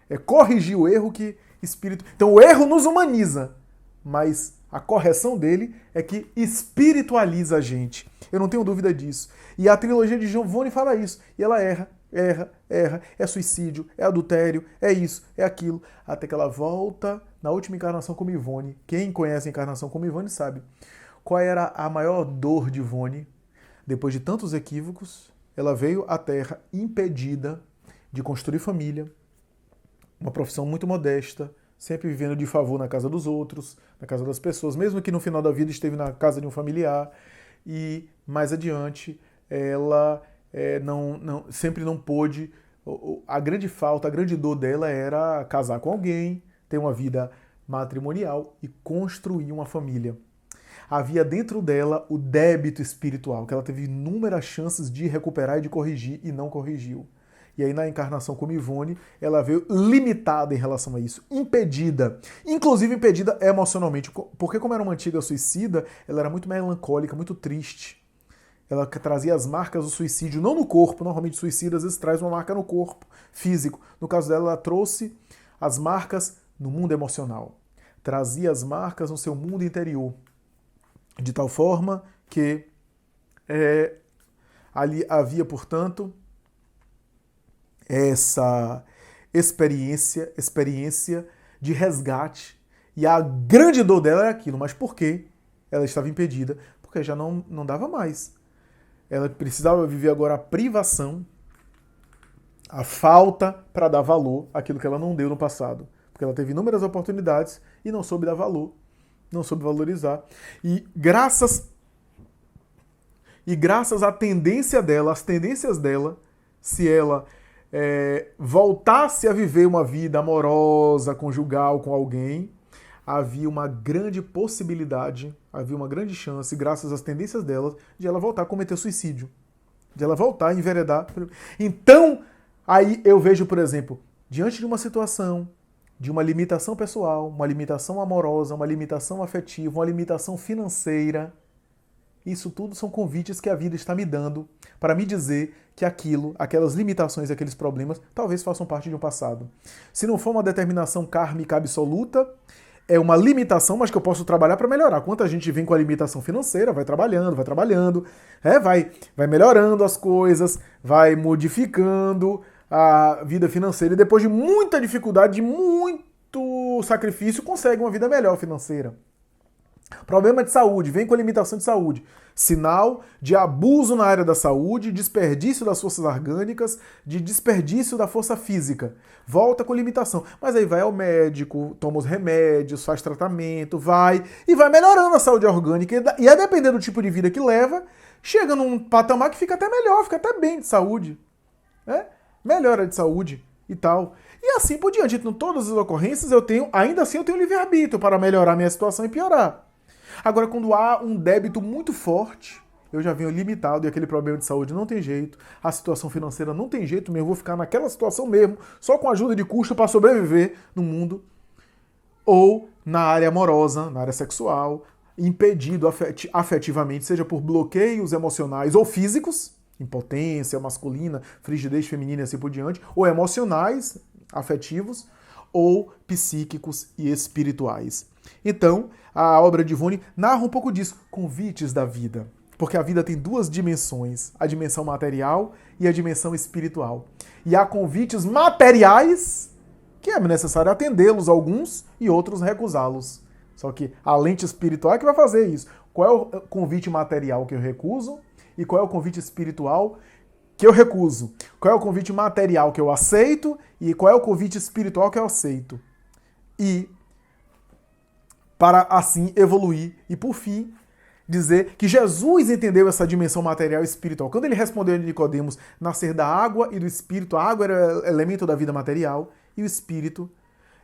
É corrigir o erro que espírito. Então o erro nos humaniza, mas a correção dele é que espiritualiza a gente. Eu não tenho dúvida disso. E a trilogia de Giovanni fala isso. E ela erra. É suicídio, é adultério, é isso, é aquilo. Até que ela volta na última encarnação como Ivone. Quem conhece a encarnação como Ivone sabe. Qual era a maior dor de Ivone? Depois de tantos equívocos, ela veio à Terra impedida de construir família, uma profissão muito modesta, sempre vivendo de favor na casa dos outros, na casa das pessoas, mesmo que no final da vida esteve na casa de um familiar, e mais adiante ela sempre não pôde, a grande falta, a grande dor dela era casar com alguém, ter uma vida matrimonial e construir uma família. Havia dentro dela o débito espiritual, que ela teve inúmeras chances de recuperar e de corrigir e não corrigiu. E aí na encarnação como Ivone, ela veio limitada em relação a isso, impedida, inclusive impedida emocionalmente, porque como era uma antiga suicida, ela era muito melancólica, muito triste. Ela trazia as marcas do suicídio, não no corpo, normalmente suicida às vezes traz uma marca no corpo, físico. No caso dela, ela trouxe as marcas no mundo emocional, trazia as marcas no seu mundo interior, de tal forma que ali havia, portanto, essa experiência de resgate. E a grande dor dela era aquilo. Mas por quê? Ela estava impedida. Porque já não dava mais. ela precisava viver agora a privação, a falta para dar valor àquilo que ela não deu no passado. Porque ela teve inúmeras oportunidades e não soube dar valor, não soube valorizar. E graças à tendência dela, às tendências dela, se ela voltasse a viver uma vida amorosa, conjugal com alguém, havia uma grande possibilidade, havia uma grande chance, graças às tendências dela, de ela voltar a cometer suicídio. De ela voltar a enveredar. Então, aí eu vejo, por exemplo, diante de uma situação, de uma limitação pessoal, uma limitação amorosa, uma limitação afetiva, uma limitação financeira, isso tudo são convites que a vida está me dando para me dizer que aquelas limitações, aqueles problemas, talvez façam parte de um passado. Se não for uma determinação kármica absoluta, é uma limitação, mas que eu posso trabalhar para melhorar. Quanta gente vem com a limitação financeira, vai trabalhando, vai melhorando as coisas, vai modificando a vida financeira e depois de muita dificuldade, de muito sacrifício, consegue uma vida melhor financeira. Problema de saúde, vem com a limitação de saúde. Sinal de abuso na área da saúde, desperdício das forças orgânicas, de desperdício da força física. Volta com limitação. Mas aí vai ao médico, toma os remédios, faz tratamento, vai melhorando a saúde orgânica. E a depender do tipo de vida que leva, chega num patamar que fica até melhor, fica até bem de saúde. Melhora de saúde e tal. E assim por diante. Então, todas as ocorrências ainda assim eu tenho livre-arbítrio para melhorar minha situação e piorar. Agora, quando há um débito muito forte, eu já venho limitado e aquele problema de saúde não tem jeito, a situação financeira não tem jeito mesmo, eu vou ficar naquela situação mesmo, só com ajuda de custo para sobreviver no mundo, ou na área amorosa, na área sexual, impedido afetivamente, seja por bloqueios emocionais ou físicos, impotência masculina, frigidez feminina e assim por diante, ou emocionais, afetivos, ou psíquicos e espirituais. Então, a obra de Ivone narra um pouco disso, convites da vida. Porque a vida tem duas dimensões, a dimensão material e a dimensão espiritual. E há convites materiais que é necessário atendê-los alguns e outros recusá-los. Só que a lente espiritual é que vai fazer isso. Qual é o convite material que eu recuso e qual é o convite espiritual que eu recuso? Qual é o convite material que eu aceito e qual é o convite espiritual que eu aceito? E para assim evoluir e, por fim, dizer que Jesus entendeu essa dimensão material e espiritual. Quando ele respondeu a Nicodemos, nascer da água e do espírito, a água era o elemento da vida material e o espírito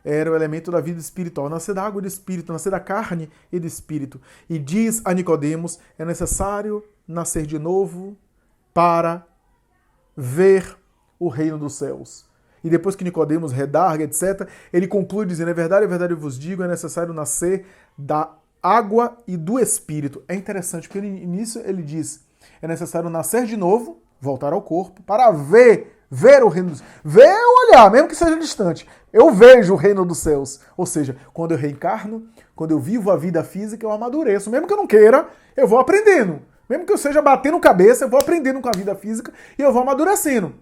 era o elemento da vida espiritual. Nascer da água e do espírito, nascer da carne e do espírito. E diz a Nicodemos, é necessário nascer de novo para ver o reino dos céus. E depois que Nicodemos redarga, etc., ele conclui dizendo, é verdade eu vos digo, é necessário nascer da água e do Espírito. É interessante, porque no início ele diz, é necessário nascer de novo, voltar ao corpo, para ver o reino dos céus. Ver ou olhar, mesmo que seja distante. Eu vejo o reino dos céus. Ou seja, quando eu reencarno, quando eu vivo a vida física, eu amadureço. Mesmo que eu não queira, eu vou aprendendo. Mesmo que eu seja batendo cabeça, eu vou aprendendo com a vida física e eu vou amadurecendo.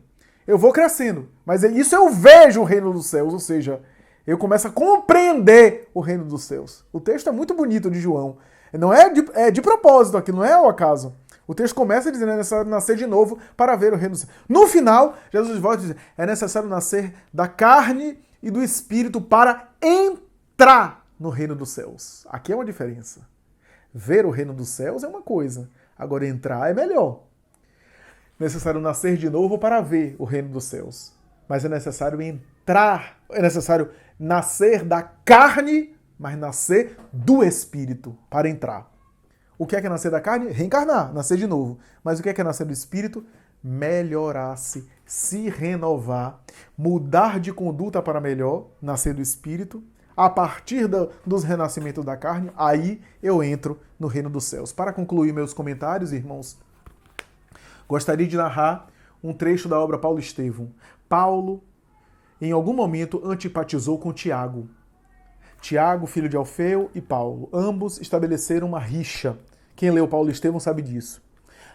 Eu vou crescendo. Mas isso eu vejo o reino dos céus, ou seja, eu começo a compreender o reino dos céus. O texto é muito bonito de João. Não é de propósito aqui, não é ao acaso. O texto começa dizendo, é necessário nascer de novo para ver o reino dos céus. No final, Jesus volta e diz, é necessário nascer da carne e do espírito para entrar no reino dos céus. Aqui é uma diferença. Ver o reino dos céus é uma coisa. Agora entrar é melhor. Necessário nascer de novo para ver o reino dos céus. Mas é necessário entrar, é necessário nascer da carne, mas nascer do espírito para entrar. O que é nascer da carne? Reencarnar, nascer de novo. Mas o que é nascer do espírito? Melhorar-se, se renovar, mudar de conduta para melhor, nascer do espírito. A partir dos renascimentos da carne, aí eu entro no reino dos céus. Para concluir meus comentários, irmãos, gostaria de narrar um trecho da obra Paulo Estevão. Paulo, em algum momento, antipatizou com Tiago. Tiago, filho de Alfeu, e Paulo. Ambos estabeleceram uma rixa. Quem leu Paulo Estevão sabe disso.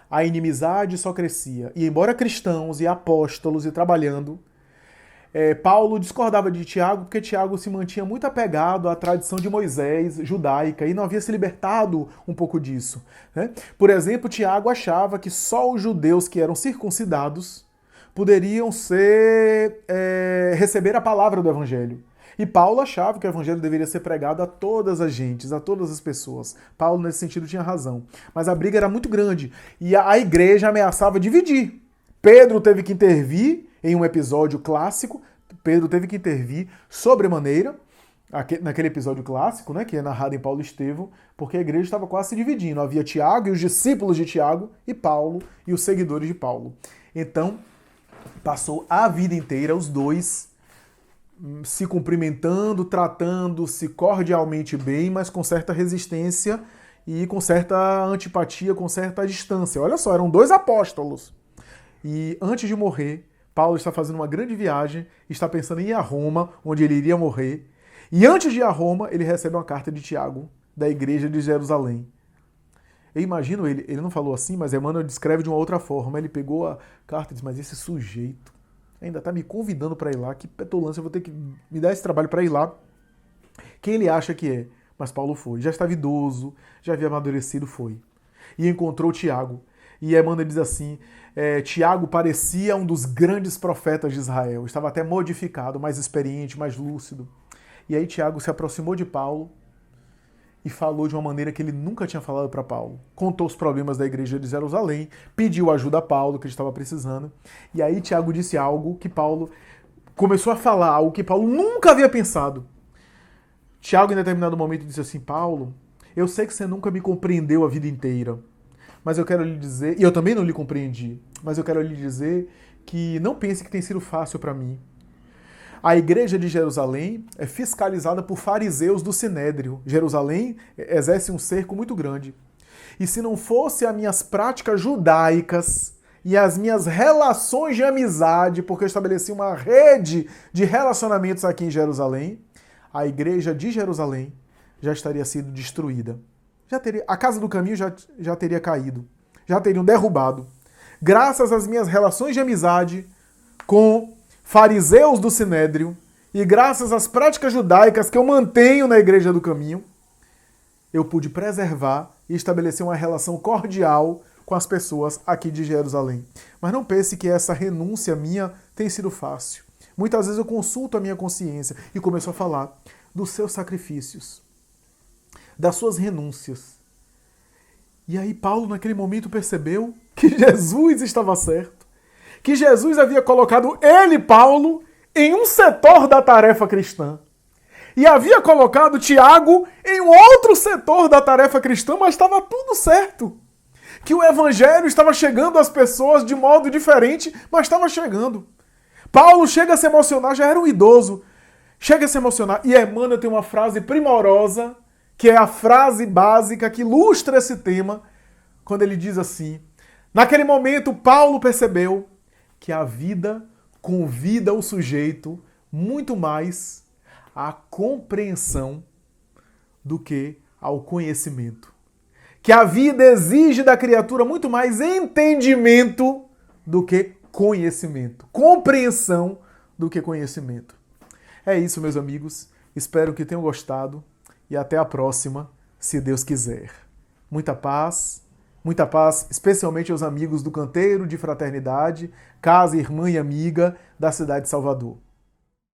A inimizade só crescia. E embora cristãos e apóstolos e trabalhando, Paulo discordava de Tiago porque Tiago se mantinha muito apegado à tradição de Moisés, judaica, e não havia se libertado um pouco disso, né? Por exemplo, Tiago achava que só os judeus que eram circuncidados poderiam receber a palavra do evangelho. E Paulo achava que o evangelho deveria ser pregado a todas as gentes, a todas as pessoas. Paulo, nesse sentido, tinha razão. Mas a briga era muito grande e a igreja ameaçava dividir. Pedro teve que intervir em um episódio clássico. Pedro teve que intervir sobremaneira, naquele episódio clássico, né, que é narrado em Paulo e Estevão, porque a igreja estava quase se dividindo. Havia Tiago e os discípulos de Tiago, e Paulo e os seguidores de Paulo. Então, passou a vida inteira os dois se cumprimentando, tratando-se cordialmente bem, mas com certa resistência e com certa antipatia, com certa distância. Olha só, eram dois apóstolos. E antes de morrer, Paulo está fazendo uma grande viagem, está pensando em ir a Roma, onde ele iria morrer. E antes de ir a Roma, ele recebe uma carta de Tiago, da igreja de Jerusalém. Eu imagino ele não falou assim, mas Emmanuel descreve de uma outra forma. Ele pegou a carta e disse, mas esse sujeito ainda está me convidando para ir lá, que petulância, eu vou ter que me dar esse trabalho para ir lá. Quem ele acha que é? Mas Paulo foi. Já estava idoso, já havia amadurecido, foi. E encontrou Tiago. E Emmanuel diz assim, Tiago parecia um dos grandes profetas de Israel, estava até modificado, mais experiente, mais lúcido. E aí Tiago se aproximou de Paulo e falou de uma maneira que ele nunca tinha falado para Paulo. Contou os problemas da igreja de Jerusalém, pediu ajuda a Paulo, que ele estava precisando. E aí Tiago disse algo que Paulo começou a falar, algo que Paulo nunca havia pensado. Tiago, em determinado momento, disse assim, Paulo, eu sei que você nunca me compreendeu a vida inteira, mas eu quero lhe dizer, e eu também não lhe compreendi, mas eu quero lhe dizer que não pense que tem sido fácil para mim. A igreja de Jerusalém é fiscalizada por fariseus do Sinédrio. Jerusalém exerce um cerco muito grande. E se não fosse as minhas práticas judaicas e as minhas relações de amizade, porque eu estabeleci uma rede de relacionamentos aqui em Jerusalém, a igreja de Jerusalém já estaria sido destruída. A casa do caminho já teria caído, já teriam derrubado. Graças às minhas relações de amizade com fariseus do Sinédrio e graças às práticas judaicas que eu mantenho na igreja do caminho, eu pude preservar e estabelecer uma relação cordial com as pessoas aqui de Jerusalém. Mas não pense que essa renúncia minha tem sido fácil. Muitas vezes eu consulto a minha consciência e começo a falar dos seus sacrifícios, das suas renúncias. E aí Paulo, naquele momento, percebeu que Jesus estava certo, que Jesus havia colocado ele, Paulo, em um setor da tarefa cristã. E havia colocado Tiago em um outro setor da tarefa cristã, mas estava tudo certo. Que o evangelho estava chegando às pessoas de modo diferente, mas estava chegando. Paulo chega a se emocionar, já era um idoso, chega a se emocionar. E Emmanuel tem uma frase primorosa, que é a frase básica que ilustra esse tema, quando ele diz assim, naquele momento Paulo percebeu que a vida convida o sujeito muito mais à compreensão do que ao conhecimento. Que a vida exige da criatura muito mais entendimento do que conhecimento. Compreensão do que conhecimento. É isso, meus amigos. Espero que tenham gostado e até a próxima, se Deus quiser. Muita paz, especialmente aos amigos do Canteiro de Fraternidade, casa, irmã e amiga da cidade de Salvador.